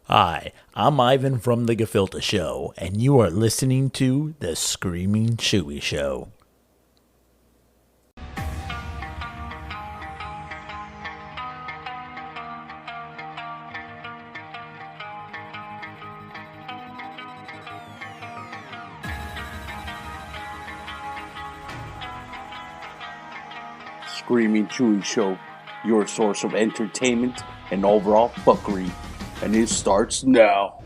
Hi, I'm Ivan from The Gefilte Show, and you are listening to The Screaming Chewy Show. Screaming Chewy Show, your source of entertainment and overall fuckery. And it starts now.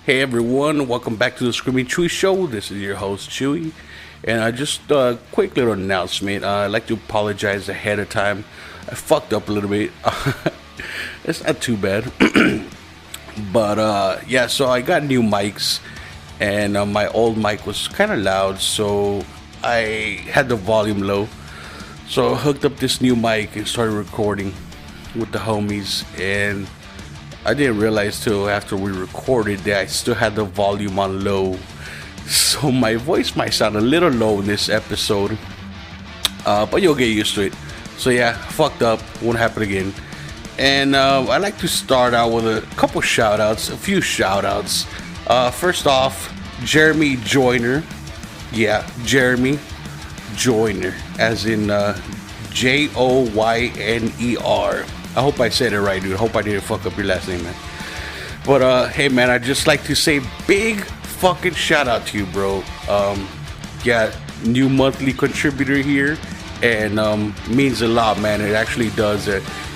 Hey everyone, welcome back to the Screaming Chewy Show. This is your host Chewy, and just a quick little announcement. I'd like to apologize ahead of time. I fucked up a little bit. It's not too bad, but yeah. So I got new mics, and my old mic was kind of loud, so I had the volume low. So I hooked up this new mic and started recording with the homies, and I didn't realize till after we recorded that I still had the volume on low. So my voice might sound a little low in this episode. But you'll get used to it. So yeah, fucked up. Won't happen again. And I'd like to start out with a couple shout outs. A few shout outs. First off, Jeremy Joyner. Yeah, Jeremy Joyner. As in Joyner. I hope I said it right, dude. I hope I didn't fuck up your last name, man. But, hey, man, I'd just like to say big fucking shout out to you, bro. Yeah, new monthly contributor here. And means a lot, man. It actually does.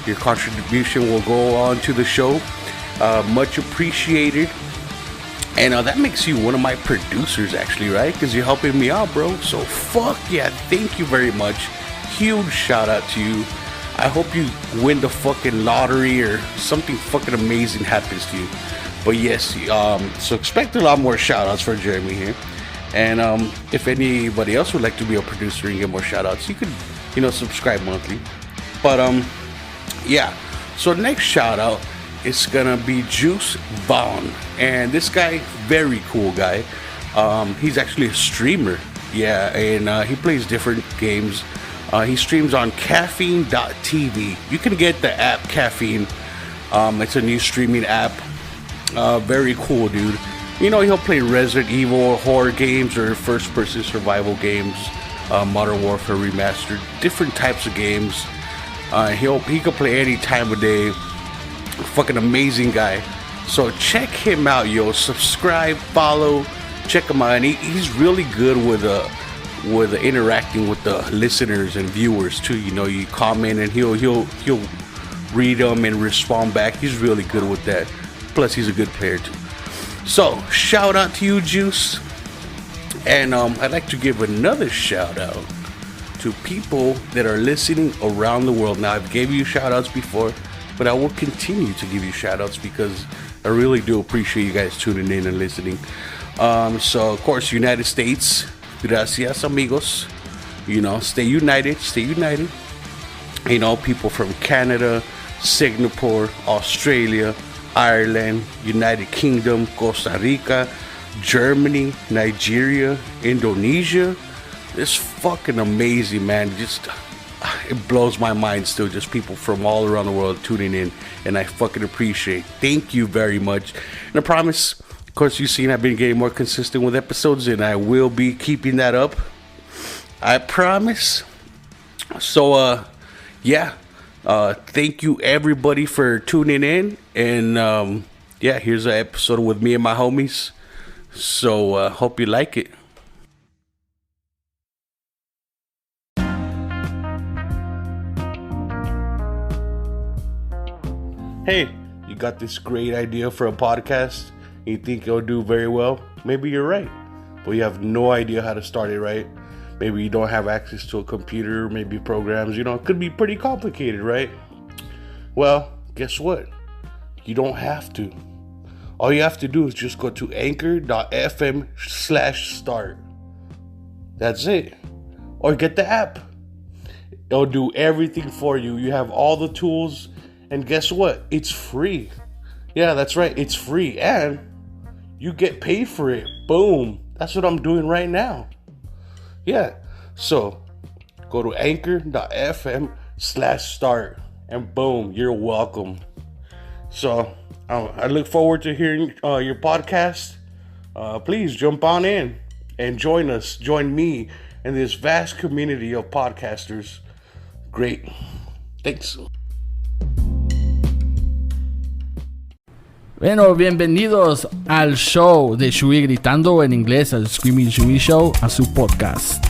Your contribution will go on to the show. Much appreciated. And that makes you one of my producers, actually, right? Because you're helping me out, bro. So, fuck yeah. Thank you very much. Huge shout out to you. I hope you win the fucking lottery or something fucking amazing happens to you. But yes, so expect a lot more shout outs for Jeremy here. And if anybody else would like to be a producer and get more shout outs, you could, subscribe monthly. But yeah, so next shout out is gonna be Juice Vaughn. And this guy, very cool guy. He's actually a streamer. Yeah, and he plays different games. He streams on caffeine.tv. You can get the app Caffeine. It's a new streaming app. Very cool, dude. He'll play Resident Evil horror games or first-person survival games, Modern Warfare Remastered, different types of games. He can play any time of day. Fucking amazing guy. So check him out, yo. Subscribe, follow, check him out. And he's really good with interacting with the listeners and viewers too. You comment and he'll read them and respond back. He's really good with that. Plus he's a good player too. So shout out to you, Juice. And I'd like to give another shout out to people that are listening around the world. Now I've gave you shout outs before, but I will continue to give you shout outs because I really do appreciate you guys tuning in and listening. So of course, United States, gracias amigos. Stay united. People from Canada, Singapore, Australia, Ireland, United Kingdom, Costa Rica, Germany, Nigeria, Indonesia. It's fucking amazing, man. It blows my mind still. Just people from all around the world tuning in, and I fucking appreciate. Thank you very much. And I promise, of course, you've seen I've been getting more consistent with episodes, and I will be keeping that up. I promise. So, yeah. Thank you, everybody, for tuning in. And, yeah, here's an episode with me and my homies. So, hope you like it. Hey, you got this great idea for a podcast? You think it'll do very well? Maybe you're right, but you have no idea how to start it, right? Maybe you don't have access to a computer, maybe programs, it could be pretty complicated, right? Well, guess what? You don't have to. All you have to do is just go to anchor.fm/start. That's it. Or get the app. It'll do everything for you. You have all the tools, and guess what? It's free. Yeah, that's right. It's free, and you get paid for it. Boom. That's what I'm doing right now. Yeah. So go to anchor.fm/start, and boom, you're welcome. So I look forward to hearing your podcast. Please jump on in and join us. Join me in this vast community of podcasters. Great. Thanks. Bueno, bienvenidos al show de Shui gritando en inglés, al Screaming Shui Show, a su podcast.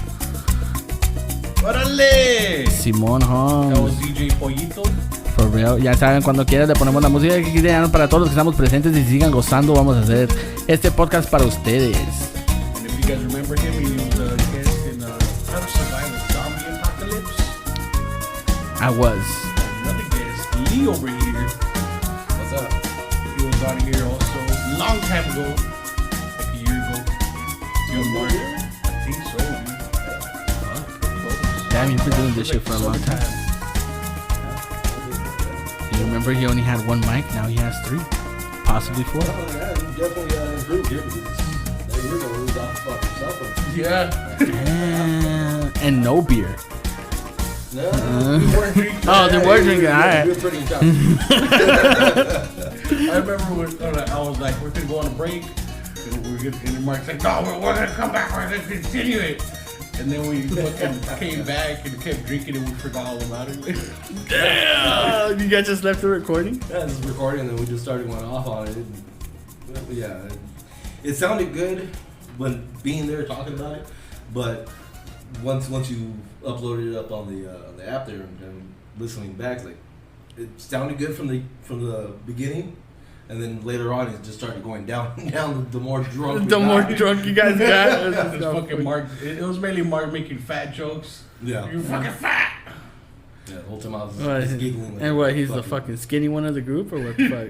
¡Órale! Simón That Holmes. was DJ Pollito. For real. Ya saben, cuando quieran le ponemos la música que quieran para todos los que estamos presentes y sigan gozando. Vamos a hacer este podcast para ustedes. And if you guys remember him, he was a guest in How to Survive a Zombie Apocalypse. I was. Another guest, Lee over here. What's up? He was on here also a long time ago, like a year ago. I think so, dude. Damn, you've been doing this shit for a long time. You remember he only had one mic, now he has 3. Possibly 4. Oh, yeah, you definitely improved here because that year ago, it was off fucking something. Yeah. And no beer. No, We weren't drinking. Oh, they were drinking, alright. You were pretty tough. I remember when I was like, we're gonna go on a break. And Mark's like, no, we're gonna come back, we're gonna continue it. And then we fucking came back and kept drinking and we forgot all about it. Damn! You guys just left the recording? Yeah, this is recording, and then we just started going off on it. Yeah, it sounded good when being there talking about it, but once you uploaded it up on the app there and listening back, like it sounded good from the beginning. And then later on, it just started going down the more drunk. we The more got. drunk you guys got. It's fucking Mark. It was mainly Mark making fat jokes. Yeah. You're fucking fat. Yeah, the whole time I was What, just giggling. and what, he's the fucking skinny one of the group, or what the fuck?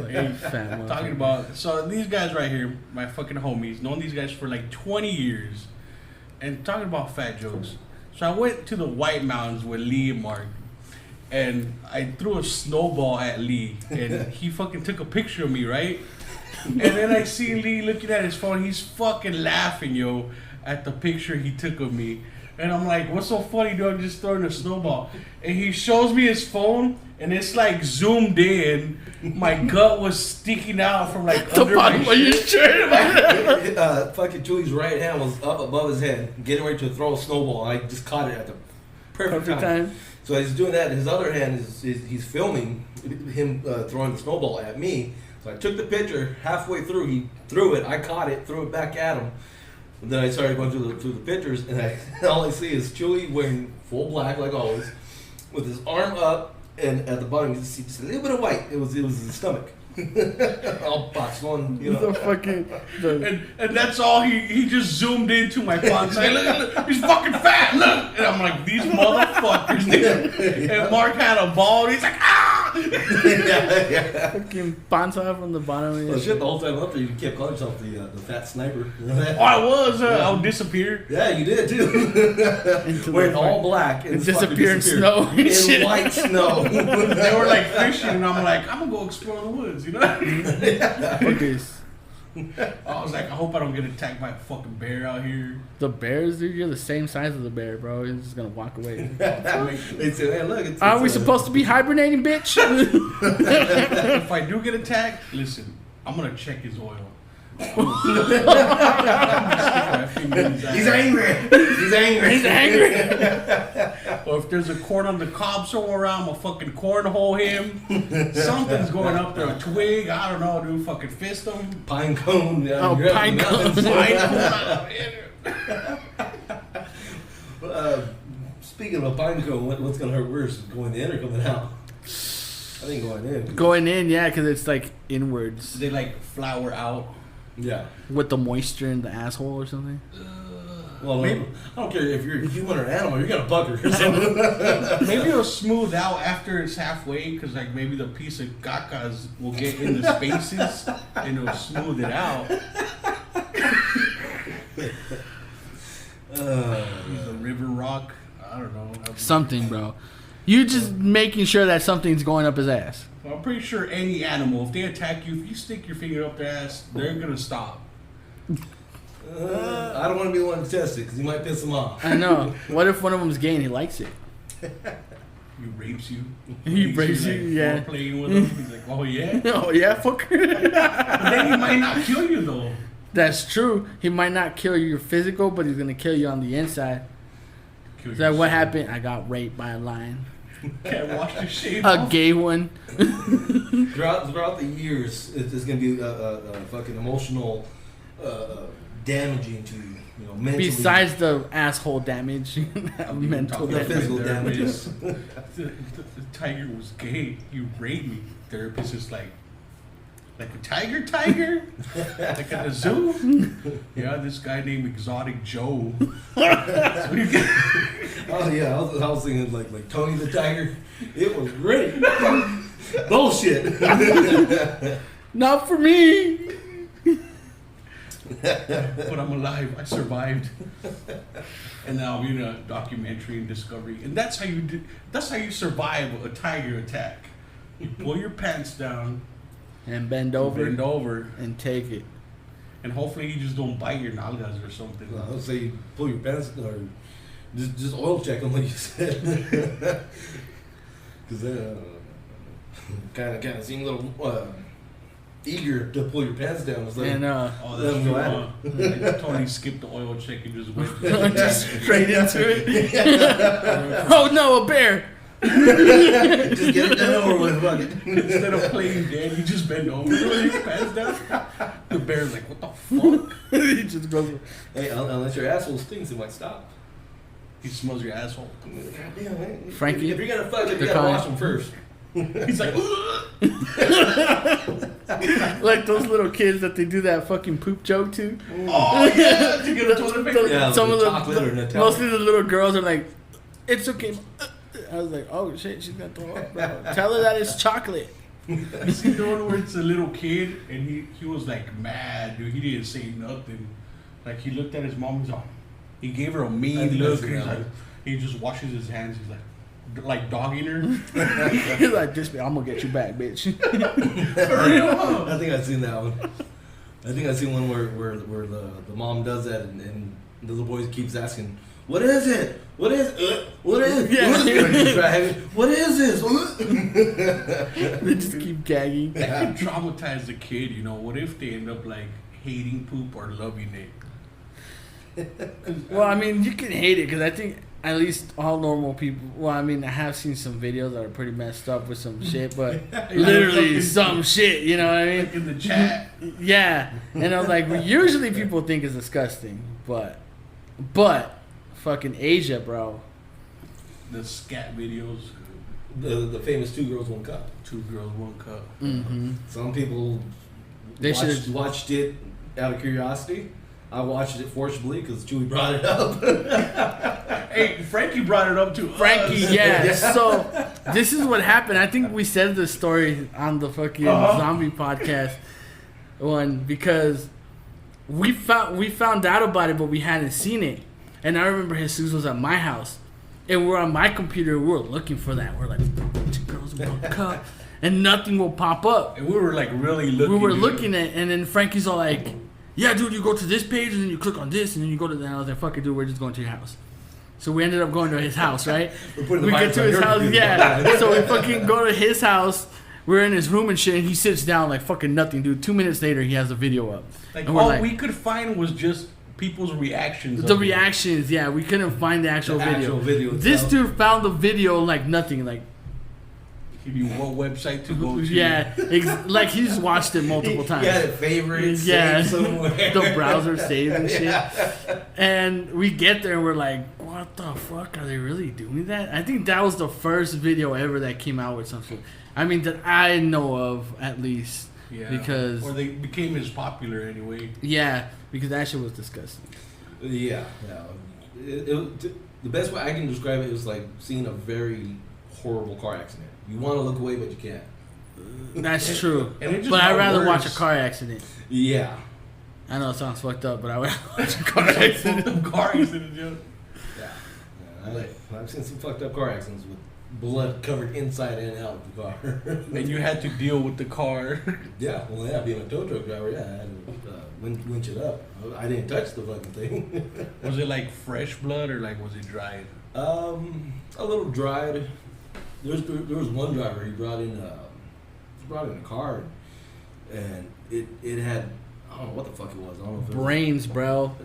Hey, Fat motherfucker. talking about so these guys right here, my fucking homies, known these guys for like 20 years, and talking about fat jokes. So I went to the White Mountains with Lee and Mark, and I threw a snowball at Lee, and he fucking took a picture of me, right? And then I see Lee looking at his phone. He's fucking laughing, yo, at the picture he took of me. And I'm like, what's so funny, dude? I'm just throwing a snowball. And he shows me his phone, and it's like zoomed in. My gut was sticking out from like The under my bottom of your shirt. shirt. Fucking Julie's right hand was up above his head, getting ready to throw a snowball. I just caught it at the perfect time. So he's doing that. His other hand is he's filming him throwing the snowball at me. So I took the picture. Halfway through, he threw it. I caught it, threw it back at him. And then I started going through the pictures, and all I see is Chewie wearing full black like always, with his arm up, and at the bottom you see just a little bit of white. It was his stomach. All boxed on, you know. The fucking. And that's all he just zoomed into my phone. He's like, look, he's fucking fat, look. And I'm like, these motherfuckers, dude. And Mark had a ball, and he's like, ah! yeah. Fucking panza from the bottom of your Well, shit, the whole time up there, you kept calling yourself the fat sniper. You know that? Oh, I was. I would disappear. Yeah, you did too. Into Wearing the all black and fucking disappear in snow and in shit. white snow. They were like fishing, and I'm like, I'm gonna go explore the woods, you know? fuckers. I was like, I hope I don't get attacked by a fucking bear out here. The bears, dude, you're the same size as the bear, bro. He's just gonna walk away. They said, "Hey, look, it's, Are we supposed to be hibernating, bitch? If I do get attacked, listen, I'm gonna check his oil. He's angry. He's angry. He's angry. Or if there's a corn on the cob somewhere around, I'm gonna fucking cornhole him. Something's going up there, a twig, I don't know, dude, fucking fist him. Pine cone. Yeah, Oh, you're up pine in the cone. mountains. Speaking of a pine cone, what's gonna hurt worse, going in or coming out? I think going in. Going in, yeah, because it's like inwards They like flower out. Yeah. with the moisture in the asshole or something. Well, Maybe- I don't care if you're a human or an animal, you're gonna bugger or something. Maybe it'll smooth out after it's halfway, because like maybe the piece of cacas will get in the spaces and it'll smooth it out. Use a river rock. I don't know. Something, bro. You just making sure that something's going up his ass. Well, I'm pretty sure any animal, if they attack you, if you stick your finger up their ass, they're gonna stop. I don't want to be the one to test it because you might piss him off. I know. What if one of them's gay and he likes it? He rapes you. He rapes you, yeah. While playing with him. He's like, oh yeah. Oh yeah, fucker. But then he might not kill you though. That's true. He might not kill you physical, but he's gonna kill you on the inside. Kill Is that what yourself. happened? I got raped by a lion. Can't wash the shit A off. gay one. Throughout the years, it's going to be fucking emotional, damaging to you, mentally. Besides the asshole damage, mental The Talking damage. physical about damages. the tiger was gay. You raped me. Therapist is like a tiger? Like at the zoo? Yeah, this guy named Exotic Joe. So you get- Oh yeah, I was thinking like Tony the Tiger. It was great. Bullshit. Not for me. but I'm alive. I survived. And now I'm in a documentary and Discovery. And that's how you survive a tiger attack. You pull your pants down, And bend over bend over, and take it. and hopefully you just don't bite your nalgas or something. I would say you pull your pants or just oil check them like you said. Because kind of seem a little eager to pull your pants down. It's like, And Oh, Let that's him true. go at Like, Tony skipped the oil check and just went just straight into it. Oh no, a bear. just get it done over with, fuck it. Instead of playing dead, you just bend over with your pants down. The bear's like, what the fuck? He just goes. Hey, unless your asshole stinks, it might stop. He smells your asshole. Goddamn, man. Frankie, If you're gonna fuck it, you they're gotta calling- wash them first. He's like, like those little kids that they do that fucking poop joke to. oh yeah, to get a toilet paper. Yeah, Some the of the chocolate or Nutella. mostly the little girls are like, it's okay. I was like, oh shit, she's gonna throw up, bro. Tell her that it's chocolate. You see the one where it's a little kid and he was like mad, dude. He didn't say nothing. Like he looked at his mom. He's like, he gave her a I mean think I've look. seen And he's that like, one. he just washes his hands. He's like dogging her. He's like, this, I'm gonna get you back, bitch. For real, huh? I think I've seen that one. I think I've seen one where the mom does that and the little boy keeps asking, "What is it? What is it? What is it? Yeah. What is this?" They just keep gagging. That could traumatize the kid, you know. What if they end up like hating poop or loving it? Well, I mean, you can hate it because I think at least all normal people. Well, I mean, I have seen some videos that are pretty messed up with some shit, but literally some shit. You know what I mean? Like in the chat. Yeah, and I'm like, usually people think it's disgusting, but fucking Asia, bro. The scat videos. The famous 2 girls 1 cup. 2 girls, 1 cup. Mm-hmm. Some people They should've- watched it out of curiosity. I watched it forcibly because Chewy brought it up. Hey, Frankie brought it up to Frankie, us. yeah. So this is what happened. I think we said this story on the fucking zombie podcast one because we found out about it, but we hadn't seen it. And I remember Jesus was at my house, and we're on my computer. We were looking for that. We're like, 2 girls, 1 cup, and nothing will pop up. And we were like really looking. We were dude. looking at, and then Frankie's all like, "Yeah, dude, you go to this page, and then you click on this, and then you go to." And I was like, "Fuck it, dude, we're just going to your house." So we ended up going to his house, right? We're putting the We get virus to on his your house, computer. yeah. So we fucking go to his house. We're in his room and shit, and he sits down like fucking nothing, dude. 2 minutes later, he has the video up. Like And we're all like- we could find was just people's reactions. The of it. reactions, yeah, we couldn't find the actual The video. actual video This itself. dude found the video like nothing, like He knew what website to go to. yeah, like he's watched it multiple times. He had it favorites Yeah. saved somewhere. The browser saved and shit. And we get there and we're like, what the fuck? Are they really doing that? I think that was the first video ever that came out with something. I mean, that I know of at least. Yeah. Because, or they became as popular anyway. yeah, because that shit was disgusting. Yeah. The best way I can describe it is like seeing a very horrible car accident. You want to look away, but you can't. That's true. And it just But I'd got rather watch a worse. car accident. Yeah. I know it sounds fucked up, but I would rather watch a car accident. Car accident, yeah. Yeah. I've seen some fucked up car accidents with blood covered inside and out of the car. And you had to deal with the car. Yeah, well, yeah, being a tow truck driver, yeah, I had to winch it up. I didn't touch the fucking thing. Was it like fresh blood or like was it dried? A little dried. There was one driver he brought in a car, and it had, I don't know what the fuck it was. I don't know if it was, Brains, bro.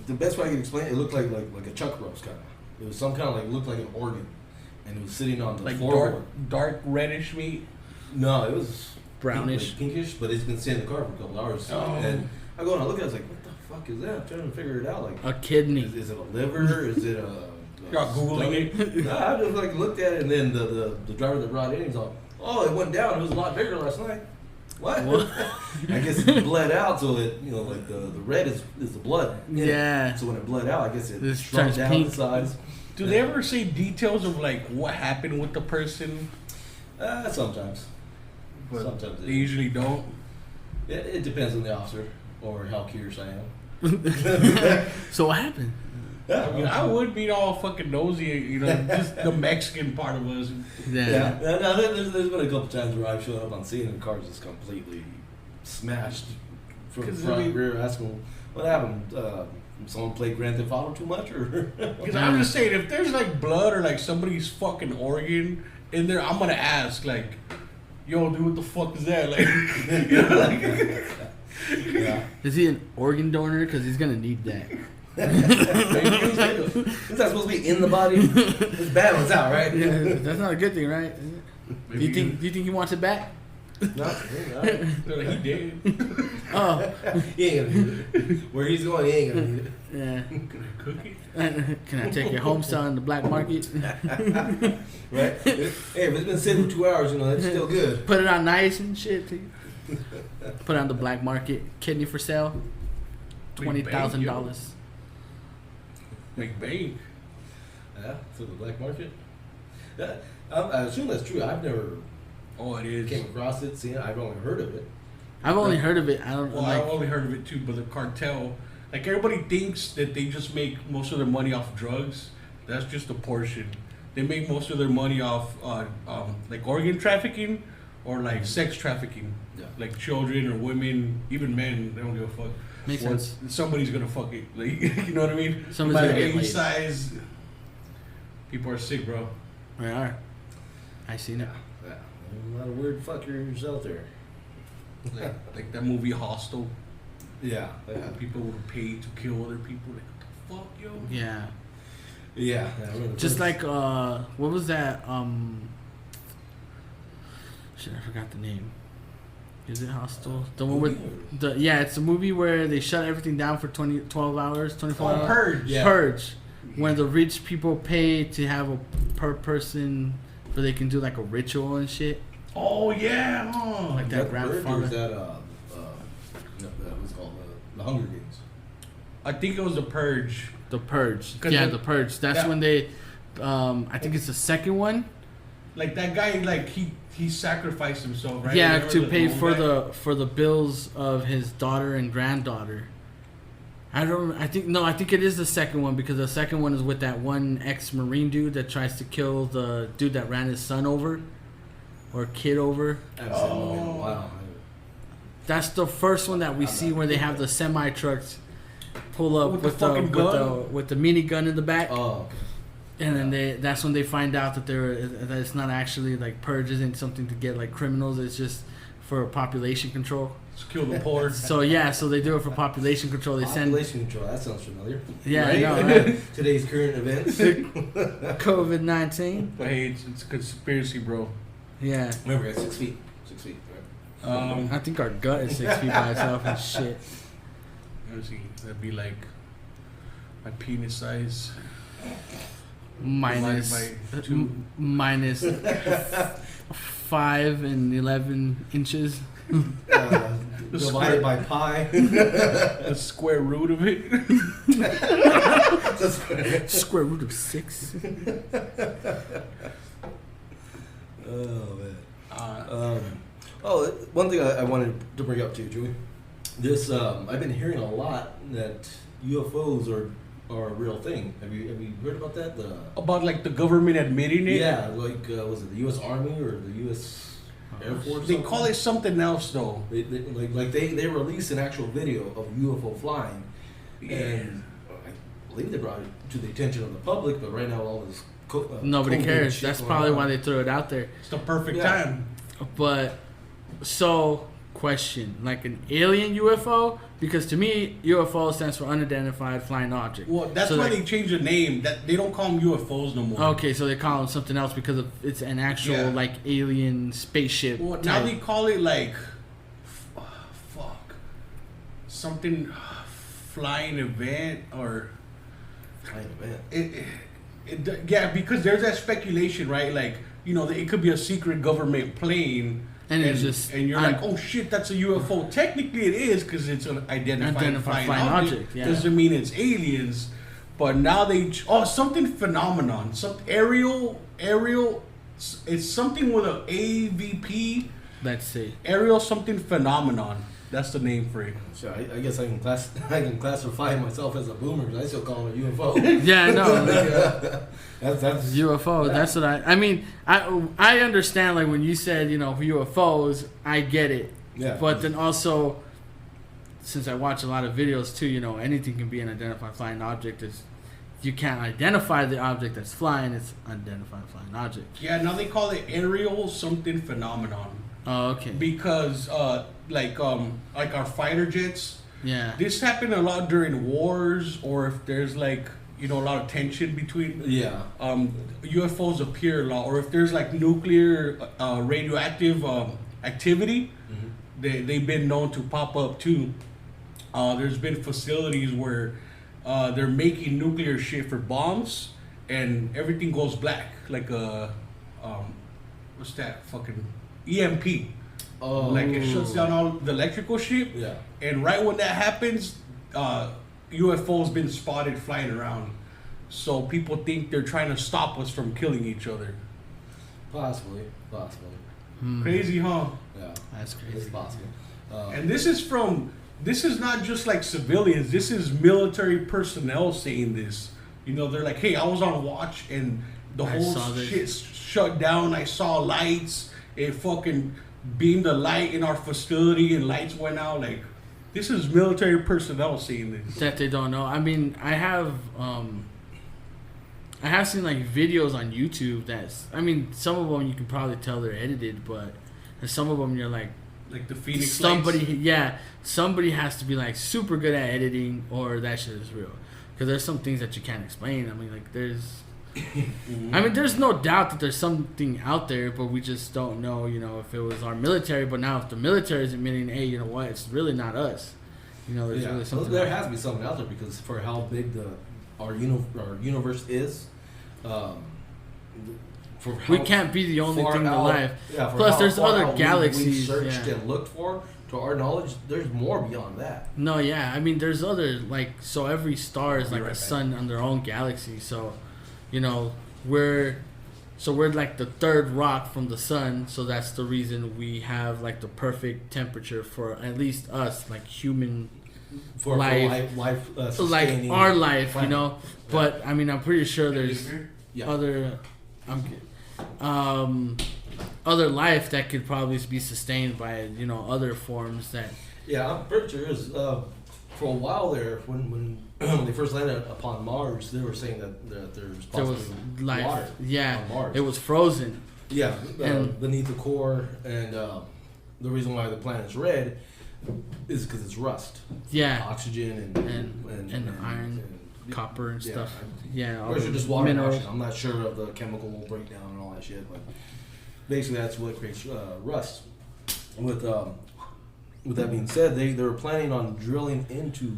the best way I can explain it, it looked like a chuck roast kind of. It was some kind of looked like an organ, and it was sitting on the Like floorboard. dark reddish meat. No, it was Brownish. pinkish, but it's been sitting in the car for a couple hours. Oh. And I go and I look at it, I was like, what the fuck is that? I'm trying to figure it out. Like, A kidney. is it a liver? Is it a You're all Googling it. Nah, I just looked at it, and then the driver that brought it in, he's like, oh, it went down. It was a lot bigger last night. What? I guess it bled out, so it the red is the blood. Yeah. So when it bled out, I guess it It shrunk turns down pink. the size. Do they ever say details of like what happened with the person? Sometimes. But Sometimes they usually don't. It depends on the officer or how curious I am. So what happened? I mean, I would be all fucking nosy, just the Mexican part of us. Yeah. Now, there's been a couple times where I've showed up on scene and the car's just completely smashed from the 'Cause, front, rear, asking what happened. Someone played Grand Theft Auto too much, or Because I'm just saying, if there's like blood or like somebody's fucking organ in there, I'm gonna ask like, "Yo, dude, what the fuck is that?" Like, yeah. Is he an organ donor? Because he's gonna need that. Is that supposed to be in the body? It's bad when it's out, right? Yeah, that's not a good thing, right? Do you think he wants it back? No, They're like, he did. Oh, he ain't gonna need it. Where he's going, he ain't gonna need it. yeah. Can I cook it? Can I take it home, sell it in the black market? Right? Hey, if it's been sitting for 2 hours, that's still good. Put it on nice and shit. Put it on the black market. Kidney for sale. $20,000. Make bank. Yeah, to the black market. Yeah, I assume that's true. I've never Oh, it is. came across it, seen it. I've only heard of it. I've only heard of it. I don't Well, like. I've only heard of it too, but the cartel, like everybody thinks that they just make most of their money off drugs. That's just a portion. They make most of their money off like organ trafficking or like sex trafficking. Yeah. Like children or women, even men, they don't give a fuck. Makes What- sense. Somebody's gonna fuck it. Like, you know what I mean? Somebody's By gonna the get age laid. size, people are sick, bro. They are. I seen it. Yeah. A lot of weird fuckers out there. Like that movie Hostel. Yeah. People would pay to kill other people. Like, what the fuck, yo? Yeah. Yeah. I remember Just this. like what was that? Shit, I forgot the name. Is it Hostel? The one with it's a movie where they shut everything down for 12 hours, 24 hours. Purge. Yeah. Purge. When the rich people pay to have a per person, so they can do like a ritual and shit. Oh yeah. Oh. Like Is that that Purge or is grandfather. that what's it called the Hunger Games? I think it was the Purge. The Purge. 'Cause Yeah, the- the Purge. That's yeah. when they. I think it's the second one. Like that guy, like he sacrificed himself, right? Yeah, Remember to the pay old for guy? the bills of his daughter and granddaughter. I think it is the second one because the second one is with that one ex-Marine dude that tries to kill the dude that ran his son over or kid over. I haven't seen that movie in a while. That's the first one that we see where they have the semi trucks pull up With the fucking gun? with the minigun in the back. Oh, okay. And then that's when they find out that that it's not actually like Purge isn't something to get like criminals. It's just for population control. Just kill the poor. So so they do it for population control. They Population control. That sounds familiar. Yeah, Right? I know, right? Today's current events. COVID-19. But hey, it's a conspiracy, bro. Yeah, Remember, it's 6 feet. 6 feet. Right? I think our gut is 6 feet by itself and shit. Let me see. That'd be like my penis size. Minus Divided by 2. minus 5 and 11 inches. Divided by pi. The square root of it. Square root of 6. Oh man. One thing I wanted to bring up to you, Joey. This I've been hearing a lot that UFOs are are a real thing. Have you heard about that? About like the government admitting it. Yeah, like was it the U.S. Army or the U.S. Air Force? They call it something else though. They released an actual video of UFO flying, and I believe they brought it to the attention of the public. But right now, all this Nobody COVID cares. shit That's going probably on. why they threw it out there. It's the perfect Yeah. time. But so question, like an alien UFO, because to me UFO stands for unidentified flying object. Well, that's So why like- they changed the name. That they don't call them UFOs no more. Okay, so they call them something else because of it's an actual Yeah. like alien spaceship. Well, now type. they call it like, something flying event or Flying event. yeah, because there's that speculation, right? Like, you know, it could be a secret government plane. And it's just and you're like, oh shit, that's a UFO. Technically, it is because it's an identified flying object. yeah. Doesn't mean it's aliens. But now something phenomenon, some aerial. It's something with a AVP. Let's see. Aerial something phenomenon. That's the name for it. So I guess I can classify myself as a boomer because I still call it a UFO. Yeah, I know. That's UFO. That's what I mean. I understand like when you said UFOs, I get it. Yeah. But then also, since I watch a lot of videos too, anything can be an identified flying object. Is you can't identify the object that's flying. It's unidentified flying object. Yeah, now they call it aerial something phenomenon Oh, okay. because like our fighter jets. Yeah. This happened a lot during wars, or if there's like a lot of tension between. yeah. UFOs appear a lot, or if there's like nuclear radioactive activity, they've been known to pop up too. There's been facilities where they're making nuclear shit for bombs, and everything goes black, like a what's that fucking EMP. Oh. Like it shuts down all the electrical shit. Yeah. And right when that happens, UFOs been spotted flying around. So people think they're trying to stop us from killing each other. Possibly. Crazy, huh? Yeah. That's It's crazy. possible. And this is not just like civilians. This is military personnel saying this. They're like, hey, I was on watch and the I whole saw this. shit shut down. I saw lights. It fucking beamed a light in our facility and lights went out. Like, this is military personnel saying this. That they don't know. I mean, I have seen like videos on YouTube some of them you can probably tell they're edited, but there's some of them you're like Like the Phoenix somebody has to be like super good at editing or that shit is real. Because there's some things that you can't explain. I mean, like there's there's no doubt that there's something out there, but we just don't know, if it was our military. But now if the military is admitting, hey, you know what, it's really not us. There's really something. There has to be something out there because for how big our universe is, for how We can't be the only far thing out- alive. Yeah, for Plus, how there's far other out galaxies. we searched yeah. and looked for. To our knowledge, there's more beyond that. No, yeah. I mean, there's other so every star is like right a back. sun on their own galaxy. So, we're like the third rock from the sun. So that's the reason we have like the perfect temperature for at least us, like human, For Life. life like sustaining our life, planet. But I mean, I'm pretty sure there's Yeah. other, other life that could probably be sustained by other forms that. Yeah, I'm pretty sure is for a while there when they first landed upon Mars, they were saying that there's There possibly was life, water yeah. on Mars. It was frozen. Yeah, And- beneath the core, and the reason why the planet's red is because it's rust, Yeah, oxygen and iron, copper and yeah, stuff. Yeah, all Or is it the just water and minerals. oxygen? I'm not sure of the chemical breakdown and all that shit, but basically that's what creates rust. With that being said, they were planning on drilling into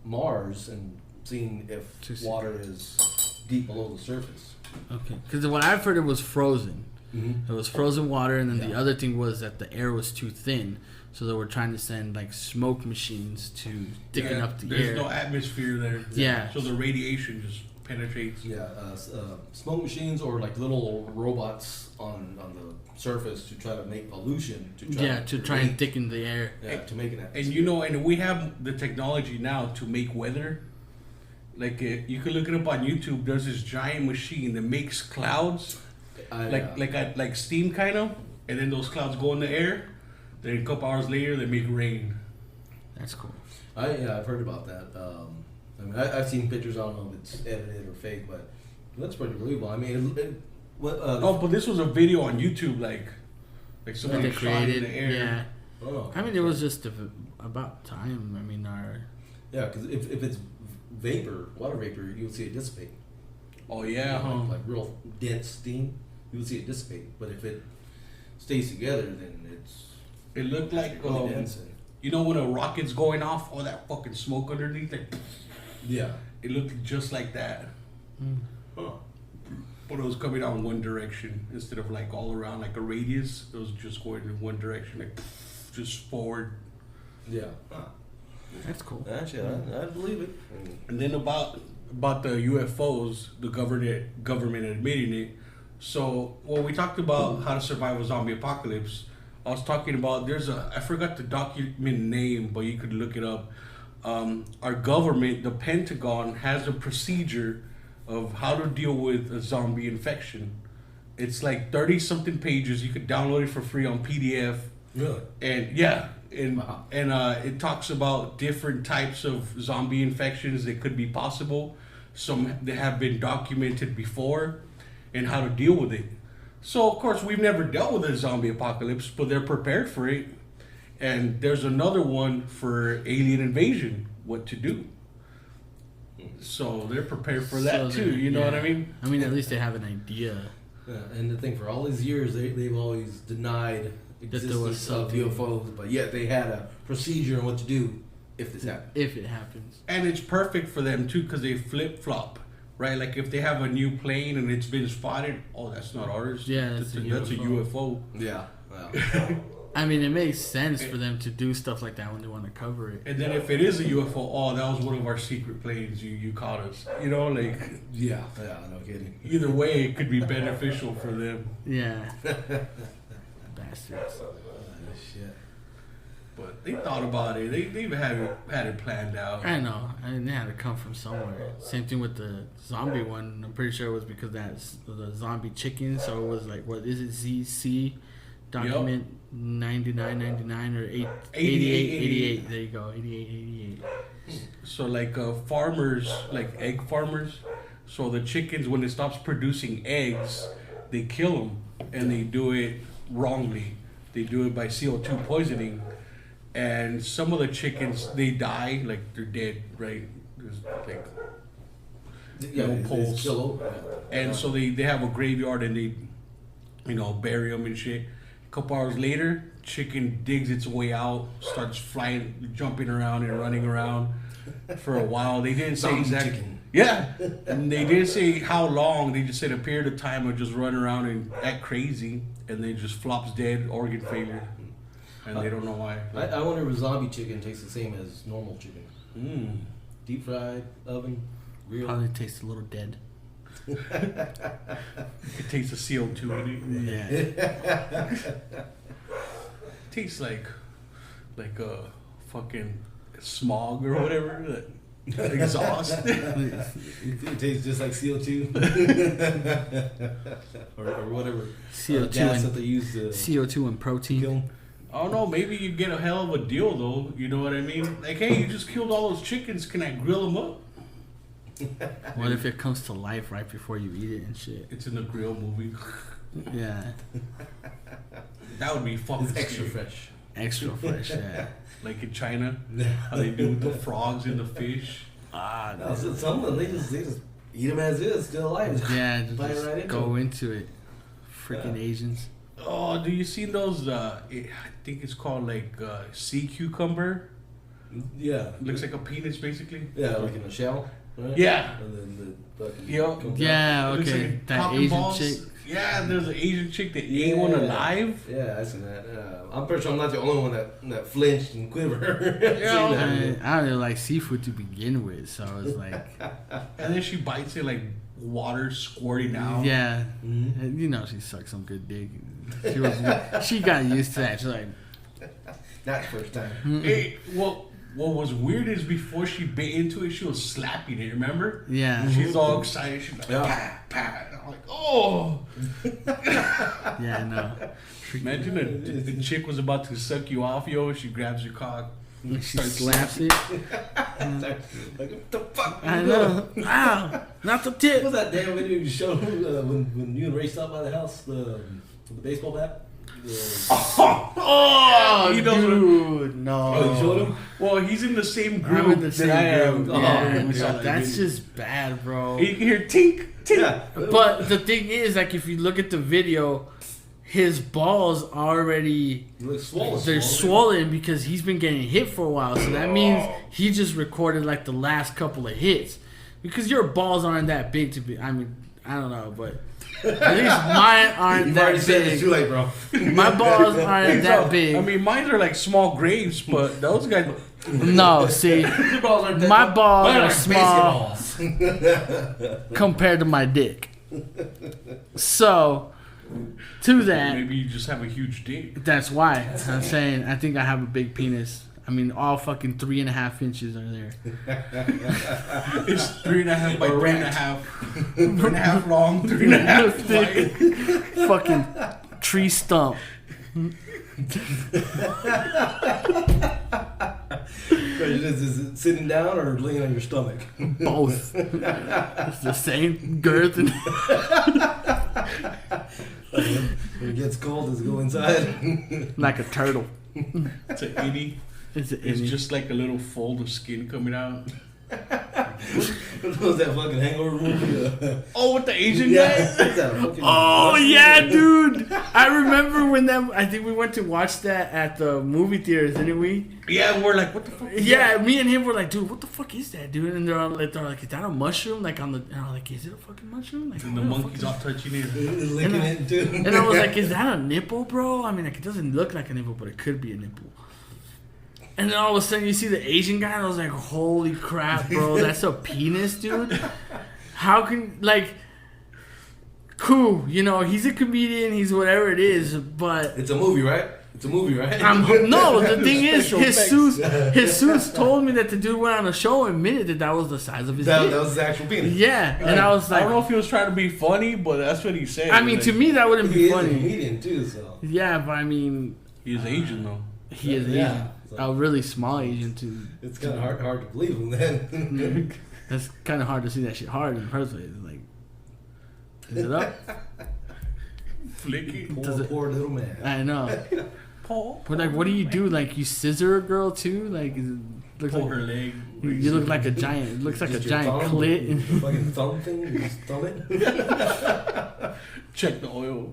Mars and seeing if To see. water is deep below the surface. Okay, because what I've heard, it was frozen. Mm-hmm. It was frozen water, and then the Yeah. other thing was that the air was too thin, so they were trying to send like smoke machines to thicken up the There's air. no atmosphere there. Yeah. So the radiation just penetrates. Yeah, smoke machines or like little robots on the surface to try to make pollution. To try and create- thicken the air. Yeah, to make an And atmosphere. and we have the technology now to make weather. Like you can look it up on YouTube. There's this giant machine that makes clouds, like steam kind of, and then those clouds go in the air. Then a couple hours later, they make rain. That's cool. I've heard about that. I mean, I've seen pictures. I don't know if it's edited or fake, but it looks pretty believable. I mean, but this was a video on YouTube, like somebody They shot in created, the air. yeah. Oh, I mean, it was just about time. I mean, yeah, because if it's vapor, water vapor, you would see it dissipate. Oh yeah. Like real dense steam, you would see it dissipate. But if it stays together, then It looked like really dense. you know when a rocket's going off, all that fucking smoke underneath it. Yeah. It looked just like that. Huh. But it was coming out in one direction instead of like all around like a radius. It was just going in one direction, like just forward. Yeah. Huh. that's cool. Actually, I believe it. And then about the UFOs, the government admitting it. So when we talked about how to survive a zombie apocalypse, I was talking about I forgot the document name, but you could look it up. Our government, the Pentagon, has a procedure of how to deal with a zombie infection. It's like 30-something pages. You could download it for free on PDF. Really? And yeah, and Wow. and it talks about different types of zombie infections that could be possible. Some that have been documented before, and how to deal with it. So of course we've never dealt with a zombie apocalypse, but they're prepared for it. And there's another one for alien invasion, what to do. So they're prepared for that too. You know what I mean? I mean, at least they have an idea. Yeah, and the thing, for all these years, they've always denied That there was existence of something. UFOs, but yet they had a procedure on what to do if this happened. If it happens. And it's perfect for them too because they flip flop, right? Like if they have a new plane and it's been spotted, oh, that's not ours. Yeah, that's a UFO. Yeah. Wow. I mean, it makes sense for them to do stuff like that when they want to cover it. And then if it is a UFO, oh, that was one of our secret planes. You caught us. You know, like Yeah, no kidding. either way, it could be beneficial for them. Yeah. Bastards. Shit. But they thought about it. They've had it planned out. I know. I mean, they had to come from somewhere. Same thing with the zombie one. I'm pretty sure it was because that's the zombie chicken. So it was like, what is it? ZC document 9999 or 8888. There you go. 8888. So like farmers, like egg farmers. So the chickens, when it stops producing eggs, they kill them, and they do it wrongly. They do it by CO2 poisoning. And some of the chickens, they die, like they're dead, right? There's like no pulse. And so they have a graveyard and they, bury them and shit. A couple hours later, chicken digs its way out, starts flying, jumping around and running around for a while. They didn't say exactly. Chicken. Yeah, and they didn't say how long. They just said a period of time of just running around and act crazy, and then just flops dead, organ failure. And they don't know why. I wonder if zombie chicken tastes the same as normal chicken. Deep fried, oven, grilled. Probably tastes a little dead. It tastes the CO2 in it. Yeah. Tastes like a fucking smog or whatever. That exhaust. It tastes just like CO2 or whatever CO2 gas that and they use to CO2 and protein. kill 'em. I don't know. Maybe you get a hell of a deal though. You know what I mean? Like, hey, you just killed all those chickens. Can I grill them up? What if it comes to life right before you eat it and shit? It's in the grill movie. Yeah. That would be fucking It's extra scary. fresh. Extra fresh, yeah. Like in China, how they do with the frogs and the fish. No, some of them they just eat them as is, still alive. Yeah, Bite just right into go it. into it. Freaking Asians. Oh, do you see those? I think it's called like sea cucumber. Yeah. It looks like a penis, basically. Yeah, like in a shell. Right? Yeah. And then the fucking Yep. comes out. Yeah, It looks okay. like That cock and Asian balls. chick. Yeah, there's an Asian chick that ate one alive. Yeah, I seen that. I'm pretty sure I'm not the only one that flinched and quivered. Yeah. I don't really like seafood to begin with, so it's like, And then she bites it like water squirting out. yeah, Mm-hmm. and you know she sucked some good dick. She got used to that. She's like, Not the first time. Hey, well, what was weird is before she bit into it, she was slapping it. Remember? Yeah. She's all excited. She's like, pat, pat. And I'm like, oh. Yeah, I know. Imagine the chick was about to suck you off, yo. She grabs your cock. She slaps it. Like, what the fuck? I know. Ow! Not the tip. What was that damn video you showed when you and Ray stopped by the house? The baseball bat? Oh, He knows dude, no. Oh, you showed him? Well, he's in the same group I'm in the same that I am. group. Oh, Yeah, God. that's just bad, bro. You can hear tink, tink. Yeah. But the thing is, like, if you look at the video, his balls already You look swollen. they're swollen because he's been getting hit for a while. So that means he just recorded like the last couple of hits. Because your balls aren't that big to be. I mean, I don't know, but at least mine aren't You've already that said it's too big. late, bro. My balls aren't that big. I mean, mine are like small grapes, but those guys. No, see, Your balls aren't that my big. balls Mine are small basketballs. compared to my dick. So, to that, Maybe you just have a huge dick. that's why I'm saying I think I have a big penis. I mean, all fucking 3.5 inches are there. It's 3.5 by 3.5. 3.5 long, 3.5 wide. Fucking tree stump. Is it sitting down or laying on your stomach? Both. It's the same girth and When it gets cold, does it go inside? like a turtle. It's an itty. It's, It's just like a little fold of skin coming out. What was that fucking Hangover movie? Oh, with the Asian Yeah. guy? That fucking Oh Russian yeah, guy. dude! I remember when that. I think we went to watch that at the movie theaters, didn't we? Yeah, we're like, what the fuck? is Yeah, me and him were like, dude, what the fuck is that, dude? And they're like, is that a mushroom? Like on the, and I'm like, is it a fucking mushroom? Like, that? And the what monkey's fuck all touching it. Licking And I- it too. And I was like, is that a nipple, bro? I mean, like, it doesn't look like a nipple, but it could be a nipple. And then all of a sudden, you see the Asian guy, and I was like, holy crap, bro, that's a penis, dude? How can, like, cool, you know, he's a comedian, he's whatever it is, but... It's a movie, right? It's a movie, right? No, the thing is, Special effects. Jesus told me that the dude went on a show and admitted that that was the size of his that dick. was his actual penis. Yeah, and I was I like, don't know if he was trying to be funny, but that's what he said. I mean, Like, to me, that wouldn't He be is a funny. comedian too, so. Yeah, but I mean, he's Asian, though. he is Yeah, Asian. so- A really small Asian, too. It's kind of hard to believe him then. That's kind of hard to see that shit hard in the first place. Like, is it up? Flick it. Poor, Does it- poor little man. I know. Paul. But like, what do you do? Like, you scissor a girl too? Like, it looks Pull like her leg. you look like a giant. It looks like a Just your giant thumb, clit. the fucking thumb thing, you just thumb it. Check the oil.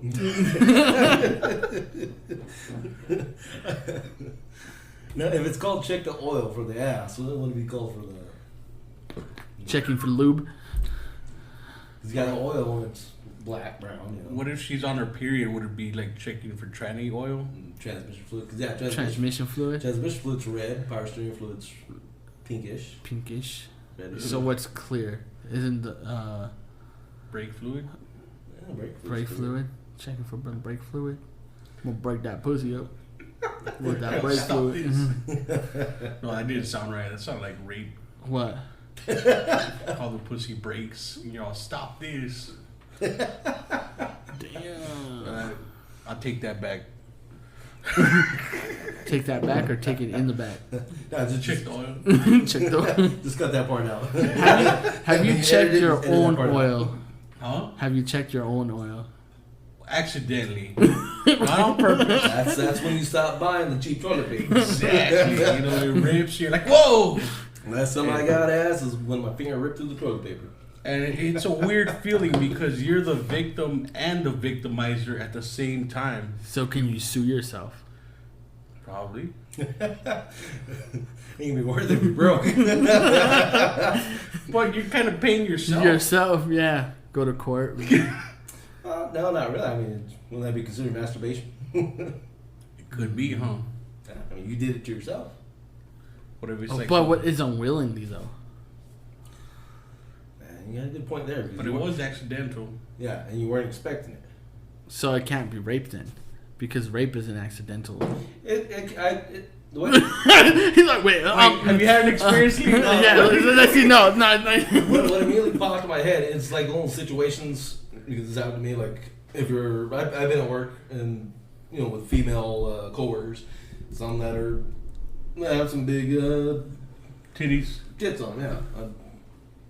No, if it's called check the oil for the ass, what would it be called for the? Checking for lube. It's got oil when it's black, brown. You know. What if she's on her period? Would it be like checking for tranny oil? Transmission fluid? Cause yeah, Transmission fluid. transmission fluid's red. Power steering fluid's pinkish. Pinkish. Red. So what's clear? Isn't the Brake fluid? Yeah, brake brake fluid? Checking for brake fluid. I'm gonna break that pussy up with that brake Stop fluid. this. Mhm. No, that didn't sound right. That sounded like rape. What? All the pussy breaks. You know, stop this. Damn. I'll take that back. Take that back or take it in the back? No, just Check the oil. Check the. Just cut that part out. Have you checked your Edit that own part out. oil? Huh? Have you checked your own oil? Accidentally. Not on purpose. That's when you stop buying the cheap toilet paper. Exactly. You know, it rips. You're like, whoa! Last time I got ass is when my finger ripped through the toilet paper. And it's a weird feeling because you're the victim and the victimizer at the same time. So can you sue yourself? Probably. Ain't gonna be worth it if you broke. But you're kind of paying yourself. Yourself, yeah. Go to court. No, not really. I mean, wouldn't that be considered masturbation? It could be, huh? Yeah, I mean, you did it to yourself. What if it's Oh, like... but what is unwillingly though? Man, you got a good point there. 'cause But you it weren't- was accidental. Yeah, and you weren't expecting it. So it can't be rape then, because rape is an accidental. What? He's like, wait, Have you had an experience? Lee? yeah, let's see. No. What immediately popped in my head is like little situations because it's happened to me. Like if you're, I've been at work and with female coworkers, some that have some big Titties. tits on them. Yeah, I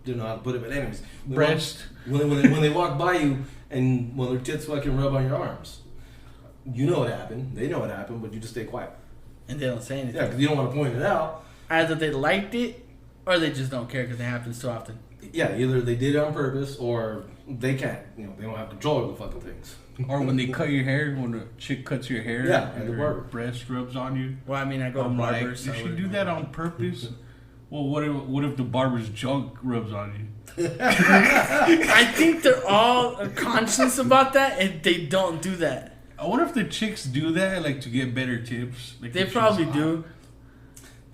didn't know how to put it, but anyways, Breast. When they walk by you and when their tits fucking rub on your arms, you know what happened. They know what happened, but you just stay quiet. And they don't say anything. Yeah, because you don't want to point it out. Either they liked it, or they just don't care because it happens so often. Yeah, either they did it on purpose or they can't. They don't have control over the fucking things. Or when they cut your hair, when a chick cuts your hair, Yeah, and the her barber. breast rubs on you. Well, I mean, I go to I'm like, barbers. you so I should wouldn't do know. that on purpose. Well, what if the barber's junk rubs on you? I think they're all conscious about that, and they don't do that. I wonder if the chicks do that, like to get better tips. Like They if she's probably hot. do.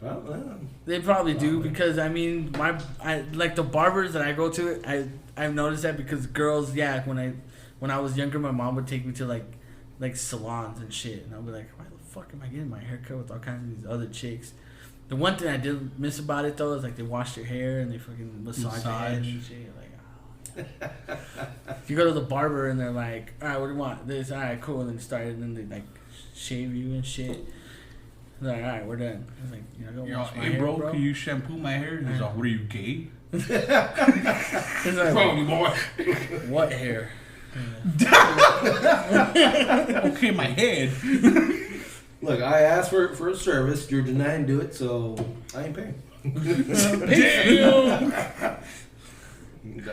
Well, They probably do because I mean, like the barbers that I go to, I've noticed that because girls, yeah, when I was younger, my mom would take me to like salons and shit, and I'd be like, why the fuck am I getting my hair cut with all kinds of these other chicks? The one thing I did miss about it though is like they wash your hair and they fucking massage your head and shit. Like, if you go to the barber and they're like, all right, what do you want? This, all right, cool, and then and then they like shave you and shit. They're like, all right, we're done. I was like, go You're wash all, my hey, hair, bro, bro. can you shampoo my hair? He's like, what are you, gay? He's like, probably more. what hair? Okay, my head. Look, I asked for a service. You're denying to do it, so I ain't paying.